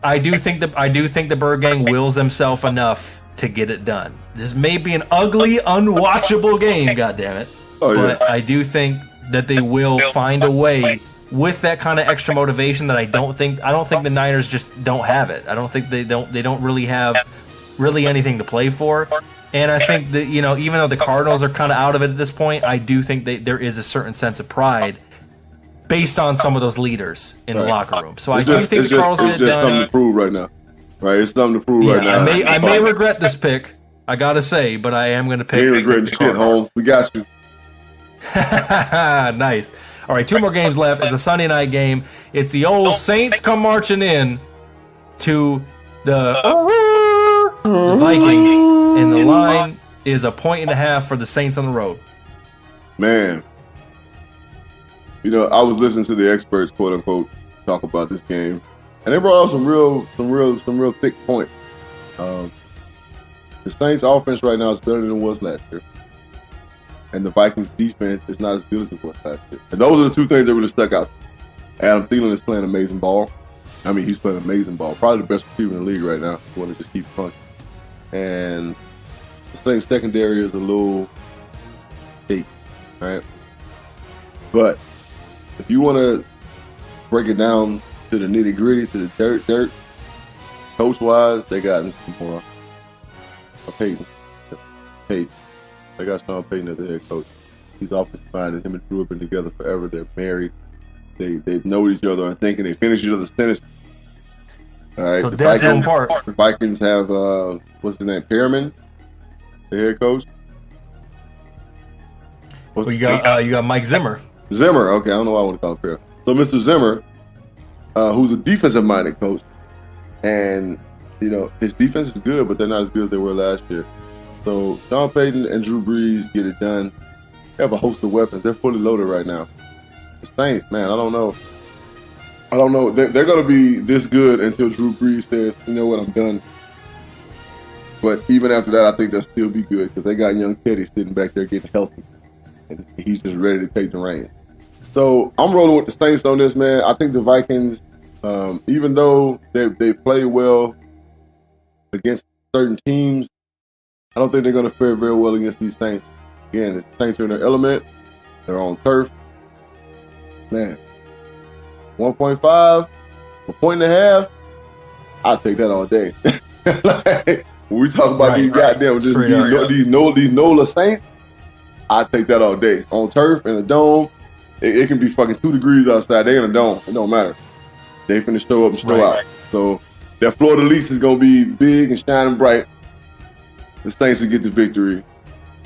I do think the Birdgang wills himself enough to get it done. This may be an ugly, unwatchable game, goddammit. But I do think that they will find a way with that kind of extra motivation that I don't think the Niners just don't have it. I don't think they don't really have anything to play for. And I think that, you know, even though the Cardinals are kind of out of it at this point, I do think there is a certain sense of pride based on some of those leaders in the locker room. So I do think the Cardinals get it done. It's just something to prove right now. Right? It's something to prove right now. I may regret this pick, I got to say, but I am going to pick. You ain't regretting shit, Holmes. We got you. Nice. All right, 2 more games left. It's a Sunday night game. It's the old Saints come marching in to the Vikings, and the line is 1.5 for the Saints on the road. Man. You know, I was listening to the experts, quote unquote, talk about this game, and they brought out some real thick points. The Saints' offense right now is better than it was last year, and the Vikings' defense is not as good as it was last year. And those are the two things that really stuck out. Adam Thielen is playing amazing ball. I mean, he's playing amazing ball. Probably the best receiver in the league right now. If you want to just keep punching. And the Saints' secondary is a little deep, right? But if you want to break it down to the nitty gritty, to the dirt, coach wise, they got more Peyton. They got Sean Payton as the head coach. He's offensive minded. Him and Drew have been together forever. They're married. They know each other. I think, and they finish each other's sentences. All right. So the Vikings have what's his name? Perriman, the head coach. You got Mike Zimmer. Zimmer, okay, I don't know why I want to call him Perriman. So Mr. Zimmer, who's a defensive-minded coach, and you know his defense is good, but they're not as good as they were last year. So Sean Payton and Drew Brees get it done. They have a host of weapons. They're fully loaded right now. The Saints, man, I don't know. They're going to be this good until Drew Brees says, you know what, I'm done. But even after that, I think they'll still be good because they got young Teddy sitting back there getting healthy. And he's just ready to take the reins. So I'm rolling with the Saints on this, man. I think the Vikings, even though they play well against certain teams, I don't think they're going to fare very well against these Saints. Again, the Saints are in their element. They're on turf. Man, 1.5, a point and a half, I'll take that all day. Like, when we talk about these goddamn these NOLA Saints, I take that all day. On turf, in a dome, it can be fucking 2 degrees outside. They in a dome. It don't matter. They finna show up and show out. So that Florida lease is gonna be big and shining bright. The Saints will get the victory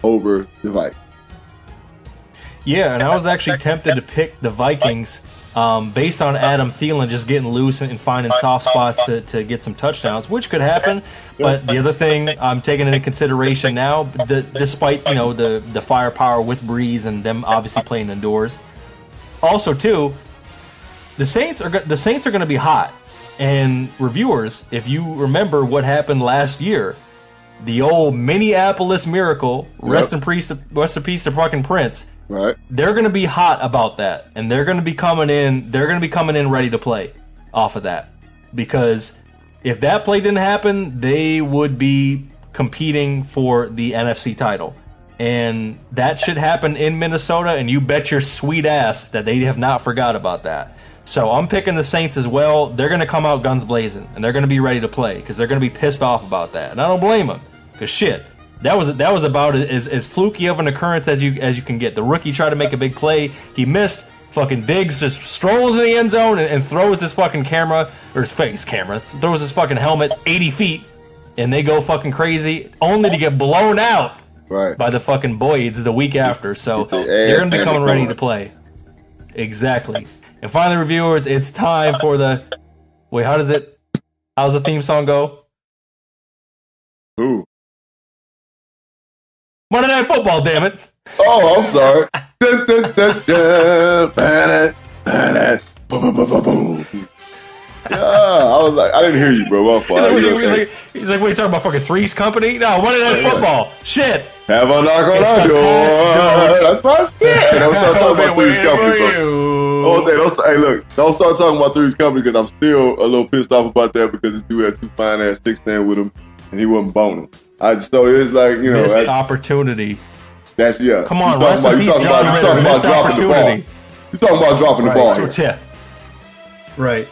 over the Vikings. Yeah, and I was actually tempted to pick the Vikings based on Adam Thielen just getting loose and finding soft spots to get some touchdowns, which could happen. But the other thing I'm taking into consideration now, despite the firepower with Breeze and them obviously playing indoors, also too, the Saints are going to be hot. And reviewers, if you remember what happened last year, the old Minneapolis Miracle, rest in peace to fucking Prince. Right. They're going to be hot about that, and they're going to be coming in. They're going to be coming in ready to play off of that, because if that play didn't happen, they would be competing for the NFC title, and that should happen in Minnesota. And you bet your sweet ass that they have not forgot about that. So I'm picking the Saints as well. They're going to come out guns blazing, and they're going to be ready to play because they're going to be pissed off about that, and I don't blame them, because shit. That was about as fluky of an occurrence as you can get. The rookie tried to make a big play. He missed. Fucking Diggs just strolls in the end zone and throws his fucking camera, or his face camera, throws his fucking helmet 80 feet, and they go fucking crazy, only to get blown out by the fucking Boyds the week after. So they're going to be coming ready to play. Exactly. And finally, reviewers, it's time for the... Wait, how's the theme song go? Ooh. Monday Night Football, damn it. Oh, I'm sorry. Dun, dun, dun, dun. Yeah, I was like, I didn't hear you, bro. He's like, what, you talking about fucking Three's Company? No, Monday Night Football. Shit. Have a knock on our door. That's my shit. Don't start talking about Three's Company, bro. Hey, look, don't start talking about Three's Company, because I'm still a little pissed off about that, because this dude had 2 fine-ass chicks staying with him, and he wasn't boning. So it's like, missed opportunity. That's Come on, rest in peace, John Ritter. Missed opportunity. You're talking about dropping the ball. Yeah. Right.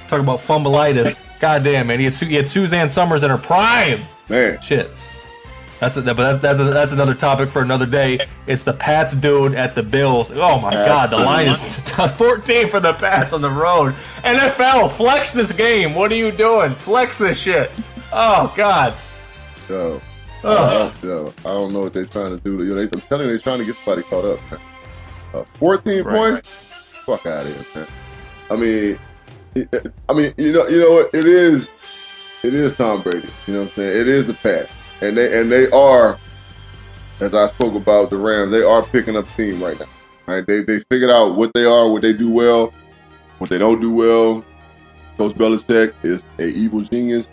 Talking about fumbleitis. Goddamn, man. He had Suzanne Summers in her prime. Man. Shit. That's another topic for another day. It's the Pats dude at the Bills. Oh my God, the line is 14 for the Pats on the road. NFL, flex this game. What are you doing? Flex this shit. Oh God. Yo, I don't know what they're trying to do. I'm telling you, they're trying to get somebody caught up, man. 14 points? Fuck out of here, man. I mean, you know what? It is Tom Brady. You know what I'm saying? It is the Pats, and they are, as I spoke about the Rams, they are picking up steam right now. Right? They figured out what they are, what they do well, what they don't do well. Coach Belichick is an evil genius.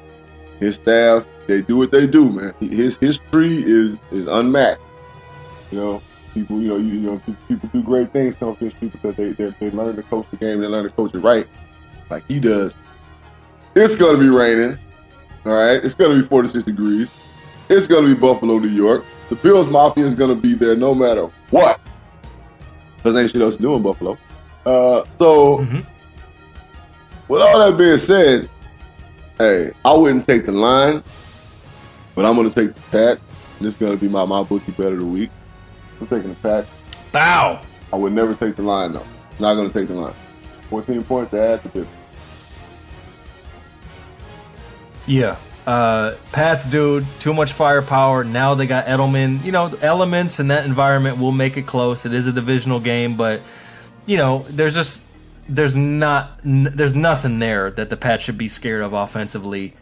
His staff, they do what they do, man. His history is unmatched. You know, people, people do great things come up history because they learn to coach the game, they learn to coach it right, like he does. It's gonna be raining, all right. It's gonna be 46 degrees. It's gonna be Buffalo, New York. The Bills Mafia is gonna be there no matter what, because ain't shit else to do in Buffalo. With all that being said, hey, I wouldn't take the line, but I'm going to take the Pats. This is going to be my bookie bet of the week. I'm taking the Pats. Bow. I would never take the line, though. Not going to take the line. 14 points to add to this. Yeah. Pats, dude, too much firepower. Now they got Edelman. The elements in that environment will make it close. It is a divisional game, but, there's nothing there that the Pats should be scared of offensively.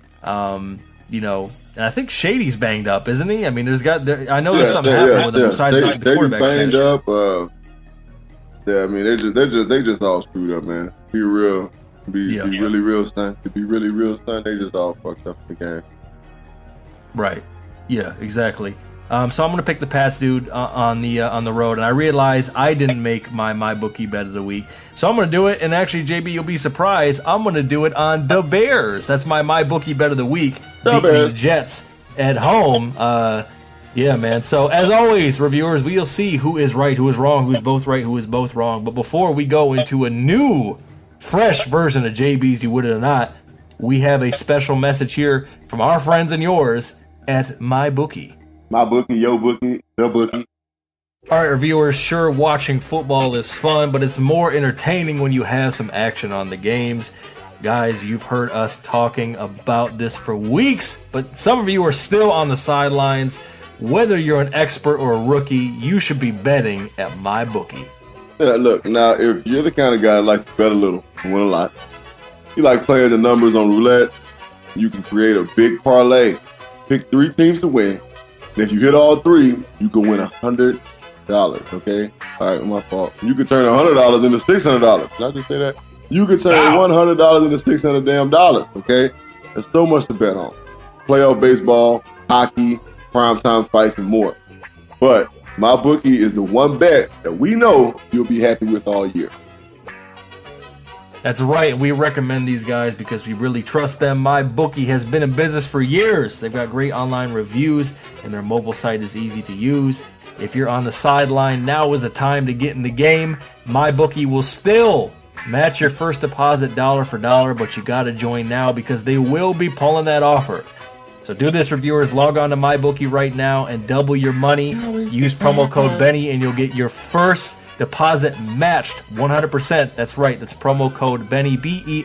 And I think Shady's banged up, isn't he? I mean, I know there's something happening with him besides the quarterback. Banged up. Yeah, I mean, they just all screwed up, man. Be real. Be really real stunt. To be really real stunt, they just all fucked up the game. Right. Yeah, exactly. So I'm gonna pick the Pats, dude, on the road, and I realize I didn't make my bookie bet of the week, so I'm gonna do it. And actually, JB, you'll be surprised. I'm gonna do it on the Bears. That's my bookie bet of the week. Beating the Jets at home. Yeah, man. So as always, reviewers, we'll see who is right, who is wrong, who's both right, who is both wrong. But before we go into a new, fresh version of JB's You Would It or Not, we have a special message here from our friends and yours at MyBookie. My bookie, your bookie, the bookie. All right, reviewers, sure, watching football is fun, but it's more entertaining when you have some action on the games. Guys, you've heard us talking about this for weeks, but some of you are still on the sidelines. Whether you're an expert or a rookie, you should be betting at MyBookie. Yeah, look, now, if you're the kind of guy that likes to bet a little and win a lot, you like playing the numbers on roulette, you can create a big parlay. Pick 3 teams to win. And if you hit all 3, you can win $100, okay? All right, my fault. You could turn $100 into $600. Did I just say that? You could turn $100 into $600 damn dollars, okay? There's so much to bet on. Playoff baseball, hockey, primetime fights, and more. But MyBookie is the one bet that we know you'll be happy with all year. That's right. We recommend these guys because we really trust them. MyBookie has been in business for years. They've got great online reviews, and their mobile site is easy to use. If you're on the sideline, now is the time to get in the game. MyBookie will still match your first deposit dollar for dollar, but you got to join now because they will be pulling that offer. So do this, reviewers. Log on to MyBookie right now and double your money. Use promo code Benny, and you'll get your first deposit matched 100%. That's right. That's promo code Benny, BENNY.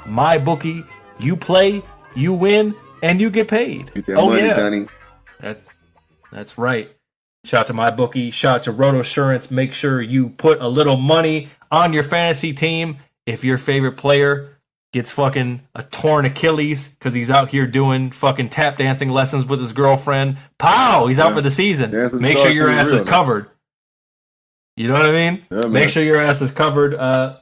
MyBookie. You play, you win, and you get paid. Get that money, Benny. That's right. Shout out to MyBookie. Shout out to RotoSurance. Make sure you put a little money on your fantasy team. If your favorite player gets fucking a torn Achilles because he's out here doing fucking tap dancing lessons with his girlfriend, pow! He's out for the season. Make sure your ass is covered. You know what I mean? Yeah, make sure your ass is covered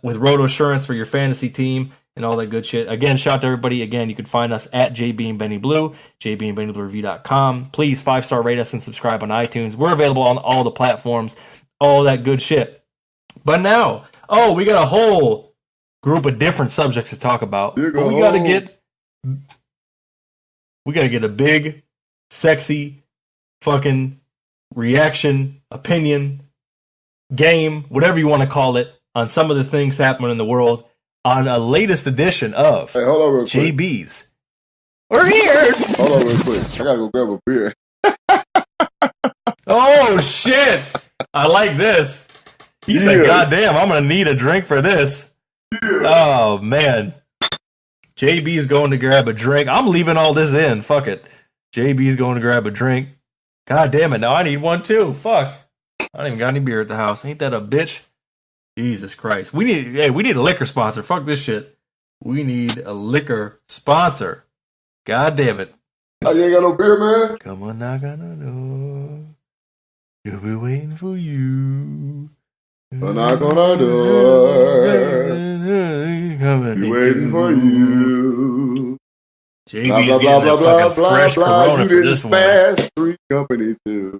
with RotoSurance for your fantasy team and all that good shit. Again, shout out to everybody. Again, you can find us at JB and Benny Blue, jbandbennybluereview.com. Please 5-star rate us and subscribe on iTunes. We're available on all the platforms, all that good shit. But now, we got a whole group of different subjects to talk about. But we gotta get a big, sexy, fucking reaction, opinion, game, whatever you want to call it, on some of the things happening in the world on a latest edition of hold on real quick. JB's. We're here. Hold on real quick. I gotta go grab a beer. Oh shit! I like this. He said, "God damn, I'm gonna need a drink for this." Yeah. Oh man, JB's going to grab a drink. I'm leaving all this in. Fuck it. JB's going to grab a drink. God damn it! Now I need one too. Fuck. I don't even got any beer at the house. Ain't that a bitch? Jesus Christ. We need a liquor sponsor. Fuck this shit. We need a liquor sponsor. God damn it. Oh, you ain't got no beer, man? Come on, knock on the door. You'll be waiting for you. Knock on our door. Be waiting for you. JB's getting that fucking fresh Corona for this one. Fast Street Company too.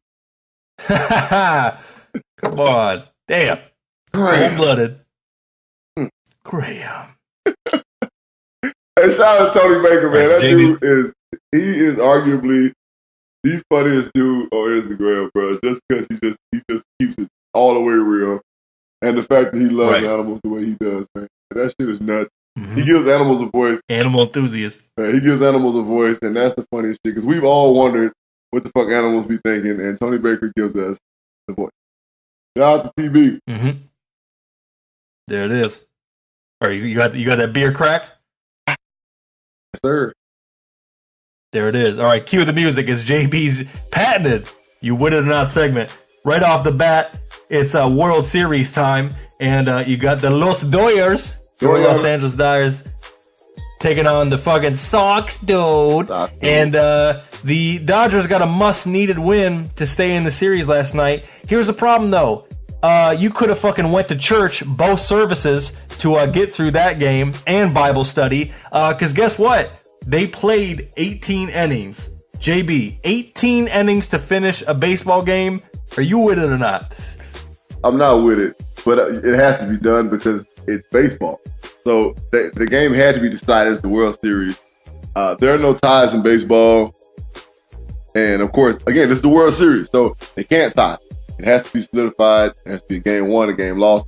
Come on. Damn. Cold-blooded. Graham. Hey, shout out to Tony Baker, man. That dude is arguably the funniest dude on Instagram, bro. Just because he just keeps it all the way real. And the fact that he loves animals the way he does, man. That shit is nuts. Mm-hmm. He gives animals a voice. Animal enthusiast. Man, he gives animals a voice, and that's the funniest shit. Because we've all wondered what the fuck animals be thinking, and Tony Baker gives us the voice. Shout out to TB. Mm-hmm. There it is. All right, you got that beer crack? Yes, sir. There it is. All right, cue the music. It's JB's patented You Would It or Not segment. Right off the bat, it's World Series time, and you got the Los Dodgers, Los Angeles Dodgers. taking on the fucking Sox, dude. And the Dodgers got a must-needed win to stay in the series last night. Here's the problem, though. You could have fucking went to church, both services, to get through that game and Bible study. Because guess what? They played 18 innings. JB, 18 innings to finish a baseball game. Are you with it or not? I'm not with it, but it has to be done because it's baseball. So the game had to be decided as the World Series. There are no ties in baseball. And of course, again, this is the World Series, so they can't tie. It has to be solidified. It has to be a game won, a game lost.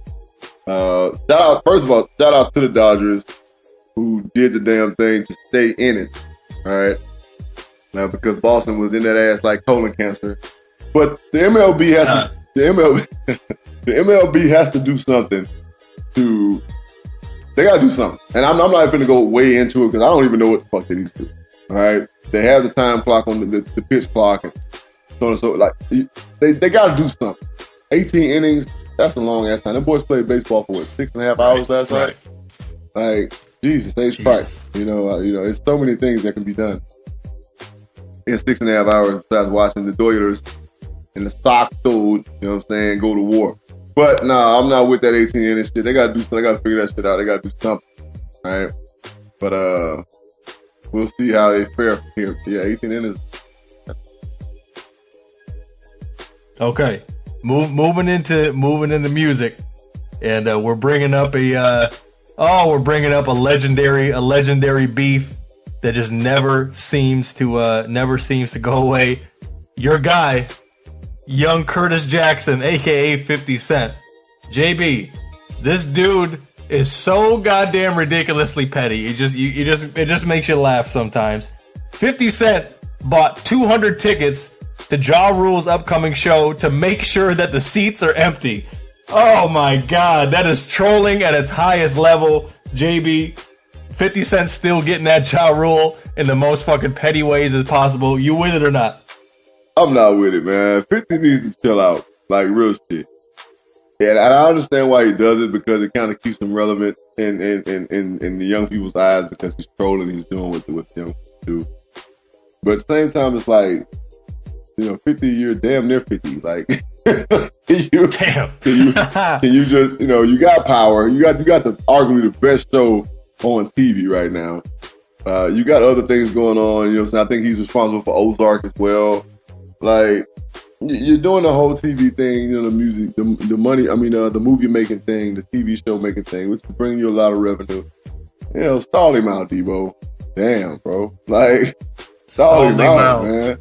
First of all, shout out to the Dodgers who did the damn thing to stay in it. All right. Now, because Boston was in that ass like colon cancer. But the MLB has to, the MLB has to do something they got to do something. And I'm not even going to go way into it because I don't even know what the fuck they need to do. All right. They have the time clock on the pitch clock and so on and so. Like, they got to do something. 18 innings, that's a long ass time. Them boys played baseball for 6.5 hours last night. Like, Jesus, H. Christ. You know, it's so many things that can be done in 6.5 hours besides watching the Doyers and the Sox dude, you know what I'm saying, go to war. But nah, I'm not with that 18 innings shit. They gotta do something. They gotta figure that shit out. They gotta do something. All right. But we'll see how they fare from here. Yeah, 18 innings. Okay. Moving into music. And we're bringing up a legendary beef that just never seems to go away. Your guy, young Curtis Jackson, aka 50 Cent. JB, this dude is so goddamn ridiculously petty. It just makes you laugh sometimes. 50 Cent bought 200 tickets to Ja Rule's upcoming show to make sure that the seats are empty. Oh my god, that is trolling at its highest level. JB, 50 Cent still getting that Ja Rule in the most fucking petty ways as possible. You with it or not? I'm not with it, man. 50 needs to chill out. Like, real shit. And I understand why he does it, because it kind of keeps him relevant in the young people's eyes, because he's trolling, he's doing what young people do. But at the same time, it's like, 50, you're damn near 50. Like, can you just, you got power. You got arguably the best show on TV right now. You got other things going on. You know what I'm saying? I think he's responsible for Ozark as well. Like, you're doing the whole TV thing, the music, the money, the movie making thing, the TV show making thing, which is bringing you a lot of revenue. Stall him out, Debo. Damn, bro. Like, stall him out, man.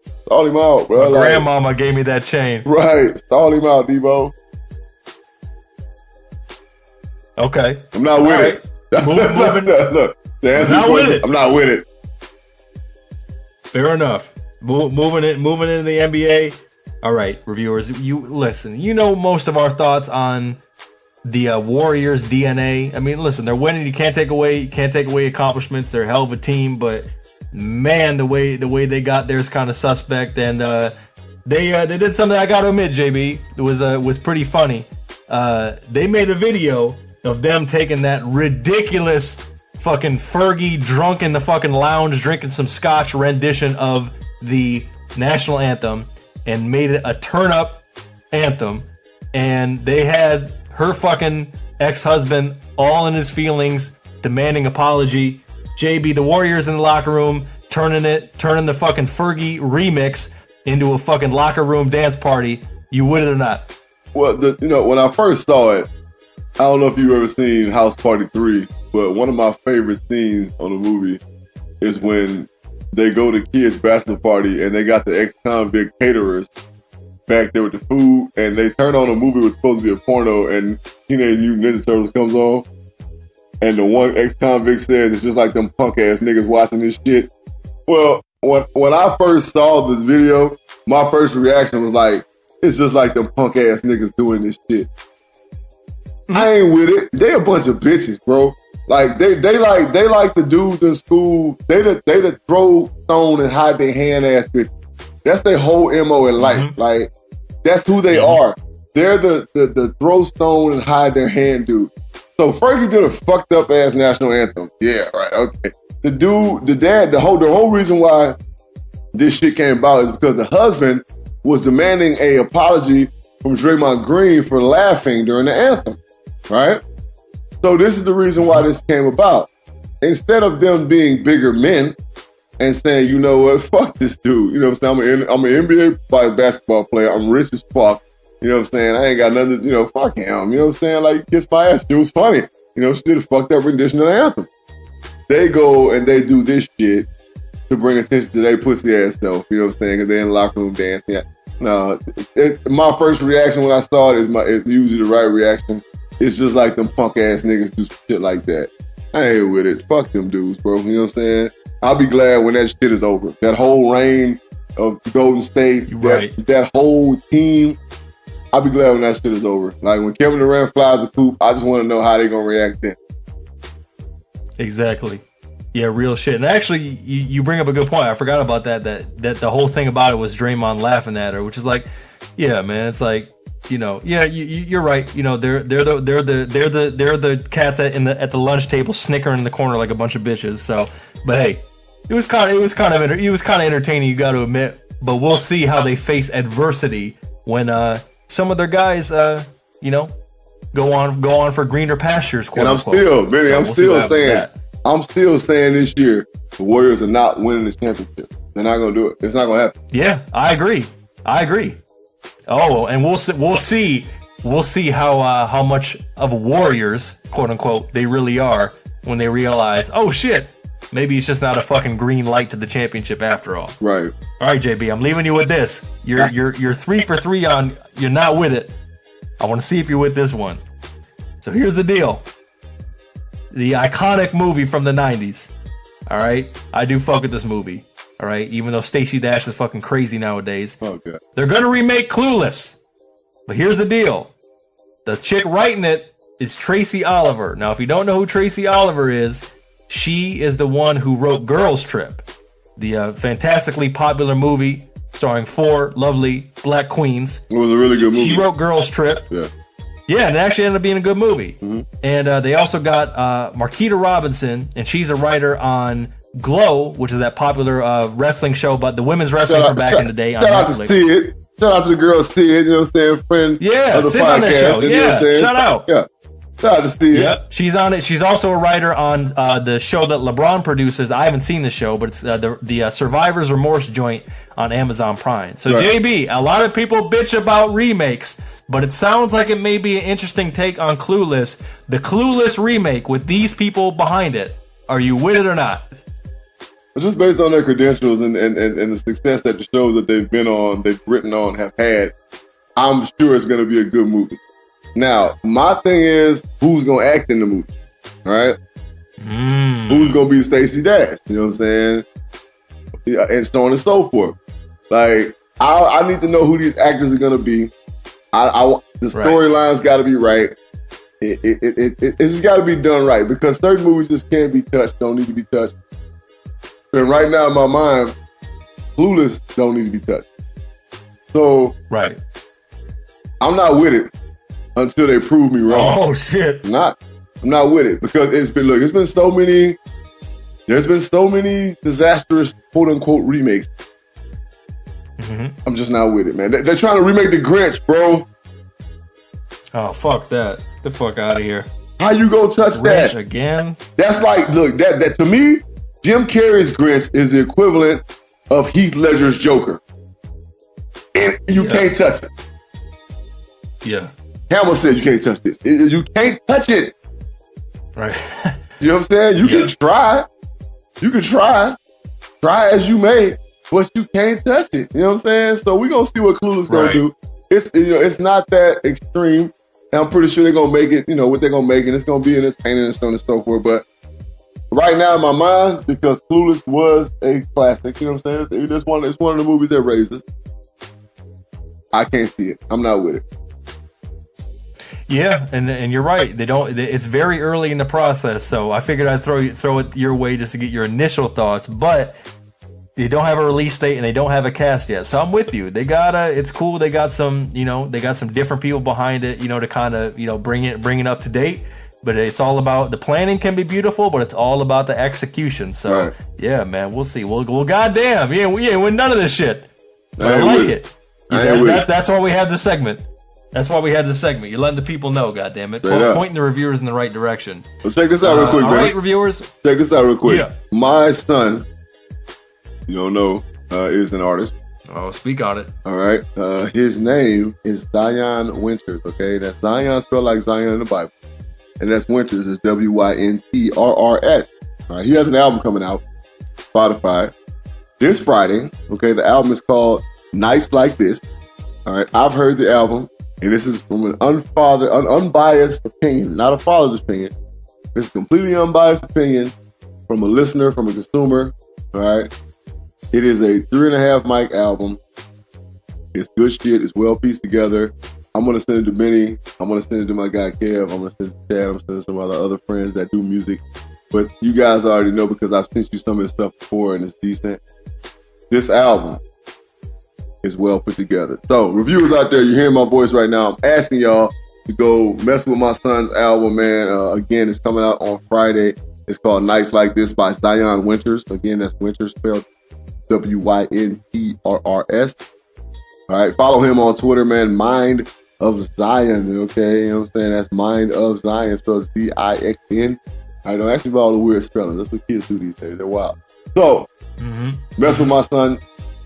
Stall him out, bro. My grandmama gave me that chain. Right. Stall him out, Debo. Okay. I'm not with it. Moving. Look, the answer is I'm not with it. Fair enough. Moving into the NBA. All right, reviewers, you listen. You know most of our thoughts on the Warriors' DNA. I mean, listen, they're winning. You can't take away accomplishments. They're a hell of a team, but man, the way they got there is kind of suspect. And they did something I got to admit, JB, it was pretty funny. They made a video of them taking that ridiculous fucking Fergie drunk in the fucking lounge drinking some scotch rendition of the national anthem and made it a turn-up anthem. And they had her fucking ex-husband all in his feelings, demanding apology. JB, the Warriors in the locker room, turning the fucking Fergie remix into a fucking locker room dance party. You with it or not? Well, when I first saw it, I don't know if you've ever seen House Party 3, but one of my favorite scenes on the movie is when they go to kids' bachelor party and they got the ex-convict caterers back there with the food, and they turn on a movie that was supposed to be a porno, and Teenage Mutant Ninja Turtles comes on, and the one ex-convict says it's just like them punk-ass niggas watching this shit. Well, when I first saw this video, my first reaction was like, it's just like them punk-ass niggas doing this shit. I ain't with it. They a bunch of bitches, bro. Like they like the dudes in school. They the throw stone and hide their hand ass bitches. That's their whole MO in life. Mm-hmm. Like that's who they are. They're the throw stone and hide their hand dude. So Fergie did a fucked up ass national anthem. Yeah, right. Okay. The dude, the dad, the whole reason why this shit came about is because the husband was demanding a apology from Draymond Green for laughing during the anthem, right? So this is the reason why this came about. Instead of them being bigger men and saying, you know what, fuck this dude. You know what I'm saying? I'm an NBA basketball player. I'm rich as fuck. You know what I'm saying? I ain't got nothing, fuck him. You know what I'm saying? Like, kiss my ass. It was funny. She did a fucked up rendition of the anthem. They go and they do this shit to bring attention to their pussy ass self. You know what I'm saying? Because they're in the locker room dancing. No, my first reaction when I saw it is usually the right reaction. It's just like them punk ass niggas do shit like that. I ain't with it. Fuck them dudes, bro. You know what I'm saying? I'll be glad when that shit is over. That whole reign of Golden State, that whole team, I'll be glad when that shit is over. Like when Kevin Durant flies a coop, I just want to know how they gonna react then. Exactly. Yeah, real shit. And actually, you bring up a good point. I forgot about that the whole thing about it was Draymond laughing at her, which is like, yeah, man, it's like, you're right. They're the cats at the lunch table snickering in the corner like a bunch of bitches. So, but hey, it was kind of entertaining, you got to admit. But we'll see how they face adversity when some of their guys go on for greener pastures. Quote, and I'm still saying this year the Warriors are not winning this championship. They're not gonna do it. It's not gonna happen. Yeah, I agree. Oh, and we'll see how much of Warriors, quote unquote, they really are when they realize, oh shit, maybe it's just not a fucking green light to the championship after all. Right. All right, JB, I'm leaving you with this. You're 3 for 3 on. You're not with it. I want to see if you're with this one. So here's the deal. The iconic movie from the 90s. All right? I do fuck with this movie. All right? Even though Stacey Dash is fucking crazy nowadays. Okay. They're going to remake Clueless. But here's the deal. The chick writing it is Tracy Oliver. Now, if you don't know who Tracy Oliver is, she is the one who wrote Girls Trip, the fantastically popular movie starring 4 lovely black queens. It was a really good movie. She wrote Girls Trip. Yeah, and it actually ended up being a good movie. Mm-hmm. And they also got Marquita Robinson, and she's a writer on Glow, which is that popular wrestling show about the women's wrestling from back in the day on Netflix. Shout out to the girl Sid, you know what I'm saying? Friend of the Sid's on that show. Shout out. Yeah. Shout out to Sid. Yep, she's on it. She's also a writer on the show that LeBron produces. I haven't seen the show, but it's the Survivor's Remorse joint on Amazon Prime. So JB, a lot of people bitch about remakes, but it sounds like it may be an interesting take on Clueless. The Clueless remake with these people behind it. Are you with it or not? Just based on their credentials and the success that the shows that they've been on, they've written on, have had, I'm sure it's going to be a good movie. Now, my thing is, who's going to act in the movie? All right? Who's going to be Stacey Dash? You know what I'm saying? Yeah, and so on and so forth. Like, I need to know who these actors are going to be. The storyline's got to be right. It's just got to be done right because certain movies just can't be touched, don't need to be touched. And right now in my mind, Clueless don't need to be touched. So, I'm not with it until they prove me wrong. Oh shit! I'm not with it because there's been so many disastrous quote unquote remakes. Mm-hmm. I'm just not with it, man. They're trying to remake The Grinch, bro. Oh fuck that! Get the fuck out of here! How you gonna touch Grinch that again? That's like, look, that to me, Jim Carrey's Grinch is the equivalent of Heath Ledger's Joker, and you can't touch it. Yeah. Hamill said you can't touch this. You can't touch it. Right. You know what I'm saying? You can try. You can try. Try as you may, but you can't touch it. You know what I'm saying? So we're going to see what Clueless going to do. It's not that extreme. And I'm pretty sure they're going to make it, what they're going to make it. It's going to be entertaining and so on and so forth. But right now in my mind, because Clueless was a classic, you know what I'm saying? It's one of the movies that raises. I can't see it. I'm not with it. Yeah, and you're right. It's very early in the process, so I figured I'd throw it your way just to get your initial thoughts. But they don't have a release date and they don't have a cast yet, so I'm with you. It's cool. They got some, different people behind it, to kind of, bring it up to date. but it's all about the planning can be beautiful, but it's all about the execution. So yeah, man, we'll see. Well, goddamn, we ain't win none of this shit. But I like it. That's why we have this segment. That's why we had this segment. You're letting the people know, goddammit. Pointing the reviewers in the right direction. Well, check this out real quick, man. All right, reviewers. Check this out real quick. Yeah. My son, you don't know, is an artist. Oh, speak on it. All right. His name is Zion Winters, okay? That's Zion spelled like Zion in the Bible. And that's Winters. It's Wintrrs. All right. He has an album coming out, Spotify, this Friday. Okay. The album is called Nights Like This. All right. I've heard the album. And this is from an unbiased opinion, not a father's opinion. This is completely unbiased opinion from a listener, from a consumer. All right. It is a 3.5 mic album. It's good shit. It's well pieced together. I'm going to send it to Benny. I'm going to send it to my guy Kev. I'm going to send it to Chad. I'm sending it to some other friends that do music. But you guys already know because I've sent you some of this stuff before and it's decent. This album is well put together. So, reviewers out there, you're hearing my voice right now. I'm asking y'all to go mess with my son's album, man. Again, it's coming out on Friday. It's called Nights Like This by Zion Winters. Again, that's Winters spelled Wintrrs. All right, follow him on Twitter, man. Mind of Zion, okay? You know what I'm saying? That's Mind of Zion, spelled Zixn. All right, don't ask me about all the weird spelling. That's what kids do these days. They're wild. So, mess with my son.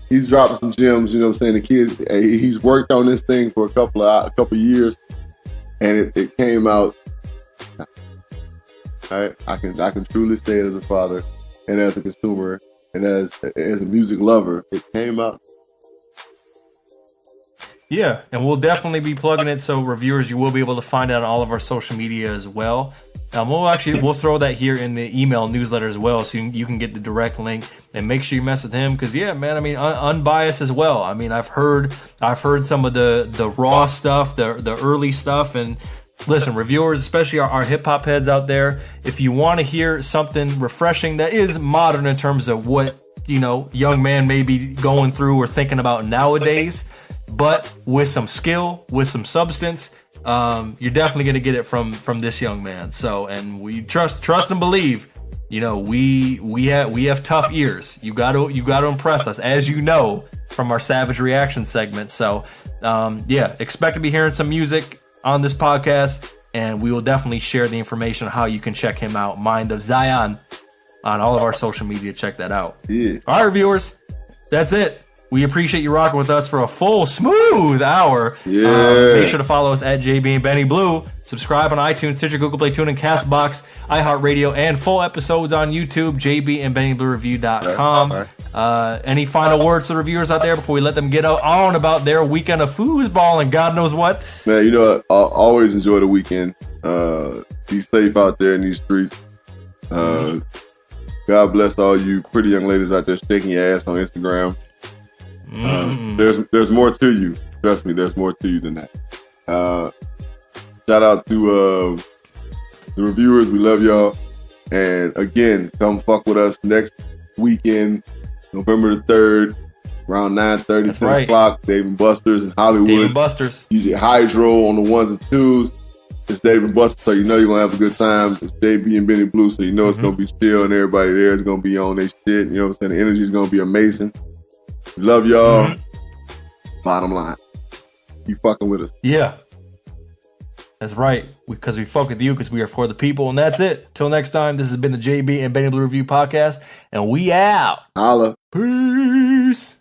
He's dropping some gems, you know what I'm saying? The kid, he's worked on this thing for a couple years, and it came out. All right, I can truly say it as a father, and as a consumer, and as a music lover, it came out. Yeah, and we'll definitely be plugging it, so reviewers, you will be able to find it on all of our social media as well. We'll throw that here in the email newsletter as well, so you can get the direct link and make sure you mess with him. Because yeah, man, I mean, unbiased as well. I mean, I've heard some of the raw stuff, the early stuff, and listen, reviewers, especially our hip hop heads out there, if you want to hear something refreshing that is modern in terms of what young man may be going through or thinking about nowadays, but with some skill, with some substance. You're definitely going to get it from this young man. So, and we trust and believe, we have tough ears. You got to impress us, as you know, from our Savage Reaction segment. So, expect to be hearing some music on this podcast, and we will definitely share the information on how you can check him out, Mind of Zion, on all of our social media. Check that out. Yeah. All right, viewers, that's it. We appreciate you rocking with us for a full, smooth hour. Yeah. Make sure to follow us at JB and Benny Blue. Subscribe on iTunes, Stitcher, Google Play, TuneIn, CastBox, iHeartRadio, and full episodes on YouTube, jbandbennybluereview.com. Any final words to the reviewers out there before we let them get on about their weekend of foosball and God knows what? Man, I always enjoy the weekend. Be safe out there in these streets. God bless all you pretty young ladies out there shaking your ass on Instagram. There's more to you. Trust me, there's more to you than that. Shout out to the reviewers. We love y'all. And again, come fuck with us next weekend, November the 3rd, around 9:30, 10 o'clock. Dave & Buster's in Hollywood. Dave & Buster's. DJ Hydro on the ones and twos. It's Dave & Buster's, so you know you're going to have a good time. It's JB and Benny Blue, so you know it's going to be chill, and everybody there is going to be on their shit. You know what I'm saying? The energy is going to be amazing. We love y'all. Bottom line, keep fucking with us. Yeah. That's right. Because we fuck with you because we are for the people. And that's it. Till next time, this has been the JB and Benny Blue Review Podcast. And we out. Holla. Peace.